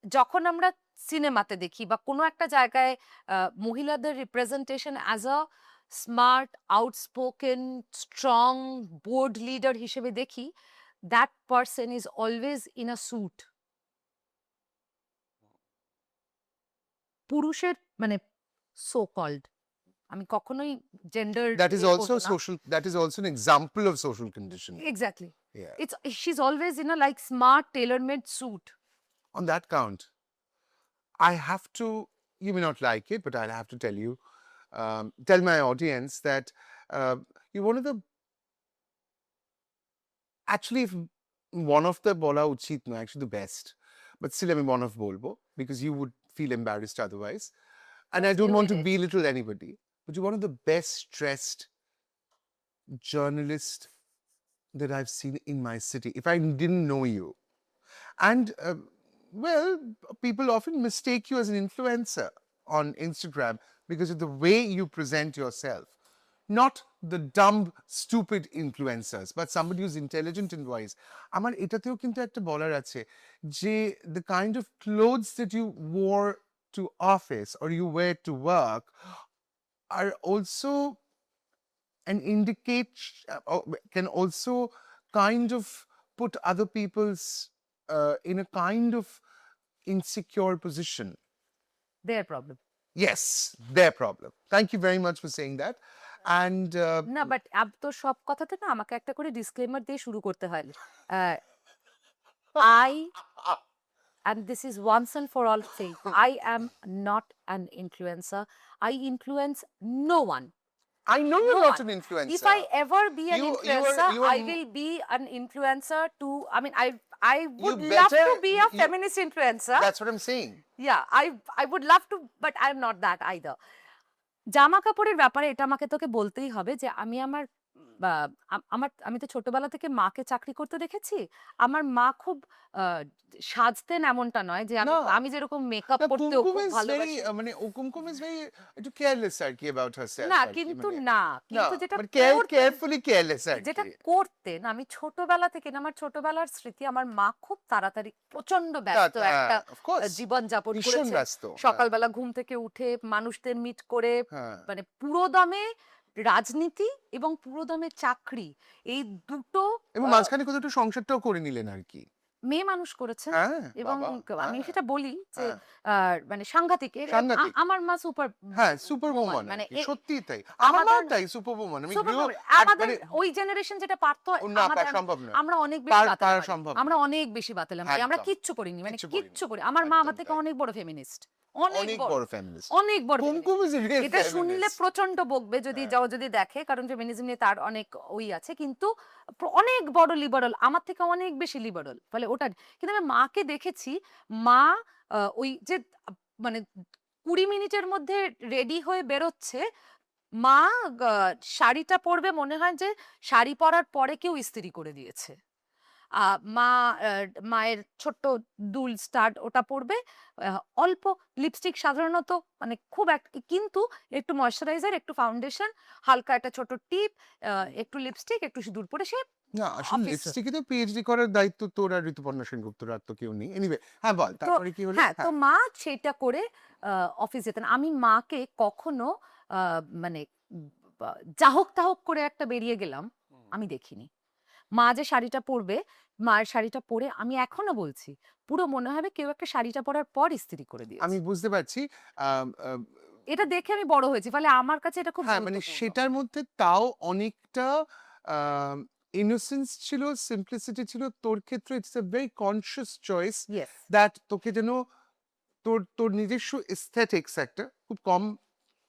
S2: যখন আমরা সিনেমাতে দেখি বা কোনো একটা জায়গায় মহিলাদের representation as a smart, outspoken, strong board leader হিসেবে দেখি, that person is always in a suit. পুরুষের মানে সো কল্ড, আমি কখনোই gender
S1: that is also an example of social conditioning.
S2: Exactly,
S1: Yeah.
S2: she's always in a like smart tailor-made suit.
S1: On that count, I have to, you may not like it, but I'll have to tell you, tell my audience that you're one of the, actually if one of the bola uchit no, actually the best, but still I'm one of bolbo because you would feel embarrassed otherwise, and I don't want to belittle anybody, but you're one of the best dressed journalists that I've seen in my city if I didn't know you. And well, people often mistake you as an influencer on Instagram because of the way you present yourself. Not the dumb, stupid influencers, but somebody who's intelligent and wise. আমার এটাতেও কিন্তু একটা বলার আছে যে the kind of clothes that you wore to office or you wear to work are also an can also kind of put other people's in a kind of insecure position.
S2: Their problem.
S1: Yes, their problem. Thank you very much for saying that. And
S2: না, but তো সব কথাতে না আমাকে একটা করে disclaimer দিয়ে শুরু করতে হয়। And this is once and for all say, I am not an influencer. I influence no one.
S1: I know you're
S2: No
S1: not
S2: one.
S1: an influencer.
S2: If I ever be an
S1: You- you
S2: influencer,
S1: are- you are
S2: I will be an influencer to, I mean, I would
S1: You
S2: love
S1: better-
S2: to be a
S1: you-
S2: feminist influencer.
S1: That's what I'm saying.
S2: Yeah, I would love to, but I'm not that either. জামা কাপড়ের ব্যাপারে এটা আমাকে তোকে বলতেই হবে যে আমি আমার আমি তো ছোটবেলা থেকে মাকে চাকরি করতে দেখেছি। আমার মা খুব সাজতেন এমনটা নয় যে আমি
S1: না।
S2: আমি যেরকম মেকআপ
S1: না,
S2: করতেও
S1: কুমকুম
S2: খুব
S1: ইজ ভেরি
S2: ভালোবাসি।
S1: মানে কুমকুম ইজ ভেরি একটু কেয়ারলেস আর কি অ্যাবাউট হারসেলফ
S2: না
S1: আর কি
S2: কিন্তু
S1: মানে
S2: না,
S1: না
S2: কিন্তু যেটা
S1: মানে
S2: করতেন
S1: কেয়ারফুলি কেয়ারলেস আর
S2: যেটা
S1: কি
S2: করতেন আমি ছোটবেলা থেকে না, আমার ছোটবেলার স্মৃতি আমার মা খুব তাড়াতাড়ি প্রচন্ড ব্যস্ত একটা
S1: অফ কোর্স
S2: জীবন যাপন
S1: ভীষণ
S2: করেছে।
S1: ব্যস্ত
S2: সকালবেলা ঘুম থেকে উঠে মানুষদের মিট করে
S1: হ্যাঁ
S2: মানে পুরোদমে রাজনীতি এবং পুরোদমে চাকরি, এই দুটো
S1: এবং
S2: আহ,
S1: মাঝখানে কোথাও একটু সংসারটাও করে নিলেন আর কি
S2: মেয়ে মানুষ করেছেন।
S1: হ্যাঁ
S2: এবং
S1: বাবা
S2: আমি
S1: হ্যাঁ
S2: সেটা বলি যে
S1: হ্যাঁ
S2: মানে সাংঘাতিক
S1: সাংঘাতিক
S2: আমার মা সুপার
S1: হ্যাঁ সুপার ওম্যান
S2: মানে
S1: সত্যিই তাই আমার মা
S2: আমাদের
S1: তাই সুপার ওম্যান আমি
S2: সুপার
S1: গৃহ
S2: আমাদের
S1: মানে
S2: ওই জেনারেশন যেটা পারতো
S1: ও না
S2: আমাদের
S1: সম্ভব নয়
S2: আমরা অনেক বেশি বাতেলা
S1: পারা
S2: মারি।
S1: সম্ভব
S2: আমরা
S1: নয়
S2: অনেক বেশি বাতেলা মারি। আমরা
S1: একদম
S2: কিচ্ছু করিনি, মানে
S1: কিচ্ছু করিনি
S2: কিচ্ছু করি আমার মা আমার
S1: একদম
S2: থেকে
S1: তাই
S2: অনেক বড় ফেমিনিস্ট, অনেক
S1: অনেক
S2: বড়,
S1: বড় ফ্যামিলিস্ট
S2: অনেক বড় feminist।
S1: Kumkum is a real
S2: এটা শুনলে
S1: ফেমিনিস্ট
S2: প্রচন্ড বকবে যদি
S1: হ্যাঁ
S2: যাও যদি দেখে, কারণ ফেমিনিজম নিয়ে তার অনেক ওই আছে, কিন্তু অনেক বড় লিবারাল, আমার থেকে অনেক বেশি লিবারাল। ফলে ওটা কিন্তু আমি মাকে দেখেছি, মা ওই যে মানে 20 মিনিটের মধ্যে রেডি হয়ে বেরোচ্ছে, মা শাড়িটা পরবে মনে হয় যে শাড়ি পরার পরে কেউ ইস্ত্রি করে দিয়েছে। মা মায়ের ছোট্ট দুল স্টাড ওটা পরবে, অল্প লিপস্টিক সাধারণত মানে খুব কিন্তু একটু ময়শ্চারাইজার, একটু ফাউন্ডেশন, হালকা একটা ছোট টিপ, একটু লিপস্টিক, একটু সিঁদুর পরে সে
S1: না আসলে
S2: অফিসে।
S1: লিপস্টিকে তো পিএইচডি করার দায়িত্ব তোর আর ঋতুপর্ণা সেনগুপ্তর, আর তো কেউ নেই এনিওয়ে হ্যাঁ বল
S2: তো
S1: তারপরে কি হলো
S2: হ্যাঁ, তো
S1: হ্যাঁ
S2: মা সেটা করে অফিস যেতেন। আমি মাকে কখনো মানে জাহক তাহক করে একটা বেরিয়ে গেলাম আমি দেখিনি। মা যে শাড়িটা পরবে, মায়ের শাড়িটা পরে আমি এখনো বলছি পুরো মনে হবে কেউ একটা শাড়িটা পরার পর ইস্ত্রি করে
S1: আমি
S2: দিয়েছে।
S1: বুঝতে পারছি আম,
S2: এটা দেখে আমি বড় হয়েছি, ফলে আমার কাছে এটা খুব
S1: হ্যাঁ মানে
S2: গুরুত্বপূর্ণ।
S1: সেটার মধ্যে তাও অনেকটা ইনোসেন্স ছিল, সিম্পলিসিটি ছিল। তোর ক্ষেত্রে it's a very conscious choice
S2: yes.
S1: That তোকে যেন তোর তোর নিজস্ব এস্থেটিক্স একটা খুব কম,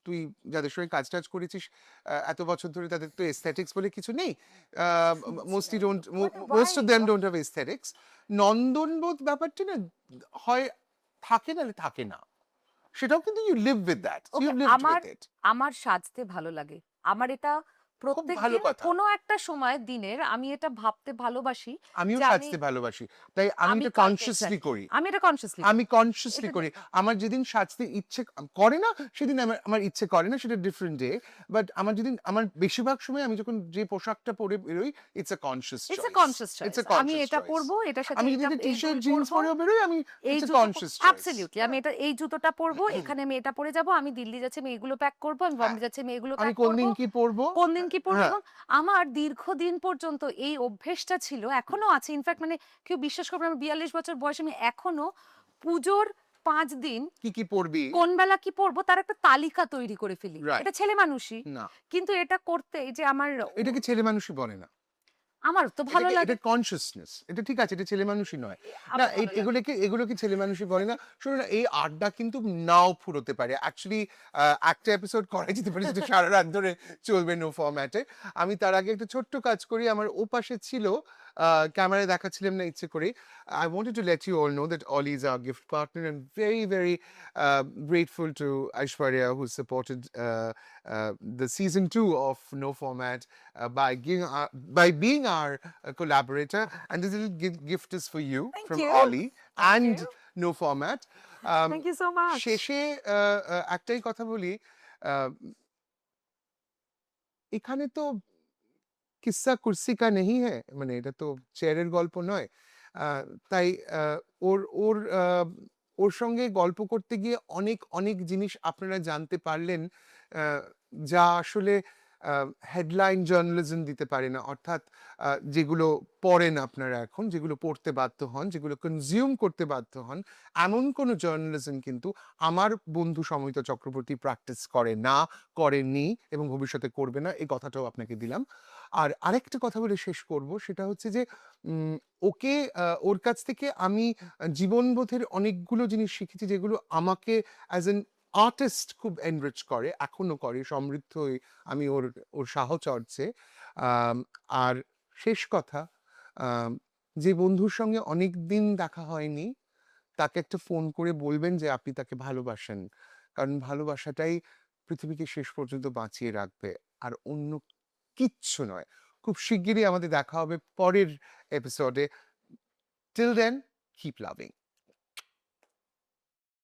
S1: তুই যাদের সঙ্গে কাজ টাজ করেছিস এত বছর ধরে তাদের তো এস্থেটিক্স বলে কিছু নেই, mostly don't most of them don't have aesthetics. নন্দনবোধ ব্যাপারটা না হয় থাকে না থাকে না, সেটাও কিন্তু you live with that, you
S2: okay,
S1: live
S2: আমার
S1: উইথ ইট।
S2: আমার সাজতে ভালো লাগে। আমার এটা প্রত্যেক
S1: ভালো
S2: দিন
S1: কথা।
S2: কোনো একটা সময় দিনের আমি এটা ভাবতে ভালোবাসি
S1: আমিও
S2: যে
S1: সাজতে ভালোবাসি, তাই আমি এটা কনসিয়াসলি করি।
S2: আমি এটা কনসিয়াসলি
S1: আমি কনসিয়াসলি
S2: এটা
S1: করি। আমার যেদিন সাজতে ইচ্ছে করে না সেদিন আমার ইচ্ছে করে না, সেটা ডিফারেন্ট ডে। বাট আমার যেদিন আমার বেশিরভাগ সময় আমি যখন যে পোশাকটা পরে বেরোই it's a conscious
S2: it's
S1: choice.
S2: A conscious choice.
S1: It's a
S2: আমি
S1: কনসিয়াস
S2: এটা
S1: চয়েস।
S2: পরবো, এটার সাথে
S1: আমি যদি
S2: এটা
S1: একটা টি-শার্ট
S2: এই
S1: জিন্স
S2: পরবো,
S1: পরেও বেরোই আমি
S2: এই
S1: ইটস আ
S2: জুতো
S1: কনসিয়াস চয়েস।
S2: অ্যাবসলিউটলি আমি এটা এই জুতোটা পরবো, এখানে আমি এটা পরে যাব, আমি দিল্লি যাচ্ছি আমি এগুলো প্যাক করবো, আমি বম্বে যাচ্ছি আমি এগুলো
S1: আমি
S2: প্যাক
S1: কোন
S2: করবো,
S1: দিন কি পরবো
S2: কোন দিন কি পরবো।
S1: হ্যাঁ
S2: এবং আমার দীর্ঘদিন পর্যন্ত এই অভ্যেসটা ছিল, এখনো আছে। ইনফ্যাক্ট মানে কেউ বিশ্বাস করবে না, আমার 42 বছর বয়সে আমি এখনো পুজোর 5 দিন
S1: কি পরবি
S2: কোন বেলা কি পরবো তার একটা তালিকা তৈরি করে ফেলি।
S1: রাইট
S2: এটা ছেলে মানুষই,
S1: না
S2: কিন্তু এটা করতে এই যে আমার
S1: এটাকে ছেলে মানুষই বলে না,
S2: আমার তো ভালো
S1: এটা
S2: লাগে।
S1: কনসিয়াসনেস, এটা ঠিক আছে, এটা ছেলে মানুষই নয়।
S2: আমার
S1: না
S2: ভালো লাগে।
S1: এগুলোকে ছেলে মানুষই বলে না। শোনো না, এই আড্ডা কিন্তু নাও ফুরোতে পারে অ্যাকচুয়ালি। একটা এপিসোড করা যেতে পারে যেটা সারা রাত ধরে চলবে নো ফরম্যাটে। আমি তার আগে একটা ছোট্ট কাজ করি, আমার ও পাশে ছিল, ক্যামেরায় দেখাচ্ছিলাম না ইচ্ছে করে। I wanted to let you all know that Ollie is our gift partner and very, very grateful to Aishwarya who supported the season 2 of No Format by being our collaborator. And this little gift is for you
S2: Thank
S1: from
S2: you.
S1: Ollie and
S2: you.
S1: No Format.
S2: Thank you so much.
S1: শেষে একটাই কথা বলি, আহ, এখানে তো কিসসা কুরসি কা নেহি হ্যায়, মানে এটা তো চেয়ারের গল্প নয়। আহ, তাই ওর ওর ওর সঙ্গে গল্প করতে গিয়ে অনেক অনেক জিনিস আপনারা জানতে পারলেন, যা আসলে হেডলাইন জার্নালিজম দিতে পারে না। অর্থাৎ যেগুলো পড়েন আপনারা এখন, যেগুলো পড়তে বাধ্য হন, যেগুলো কনজিউম করতে বাধ্য হন, এমন কোনো জার্নালিজম কিন্তু আমার বন্ধু সমীত চক্রবর্তী প্র্যাকটিস করে না, করেনি এবং ভবিষ্যতে করবে না, এই কথাটাও আপনাকে দিলাম। আর আরেকটা কথা বলে শেষ করব, সেটা হচ্ছে যে ওকে ওর কাছ থেকে আমি জীবনবোধের অনেকগুলো জিনিস শিখেছি যেগুলো আমাকে অ্যাজ এন আর্টিস্ট খুব এনরিচ করে, এখনো করে, সমৃদ্ধ হই আমি ওর ওর সাহচর্যে। আর শেষ কথা, যে বন্ধুর সঙ্গে অনেক দিন দেখা হয়নি তাকে একটা ফোন করে বলবেন যে আপনি তাকে ভালোবাসেন, কারণ ভালোবাসাটাই পৃথিবীকে শেষ পর্যন্ত বাঁচিয়ে রাখবে। আর অন্য কিচ্ছু নয়। খুব শিগগিরই আমাদের দেখা হবে পরের এপিসোডে। Till then, keep loving.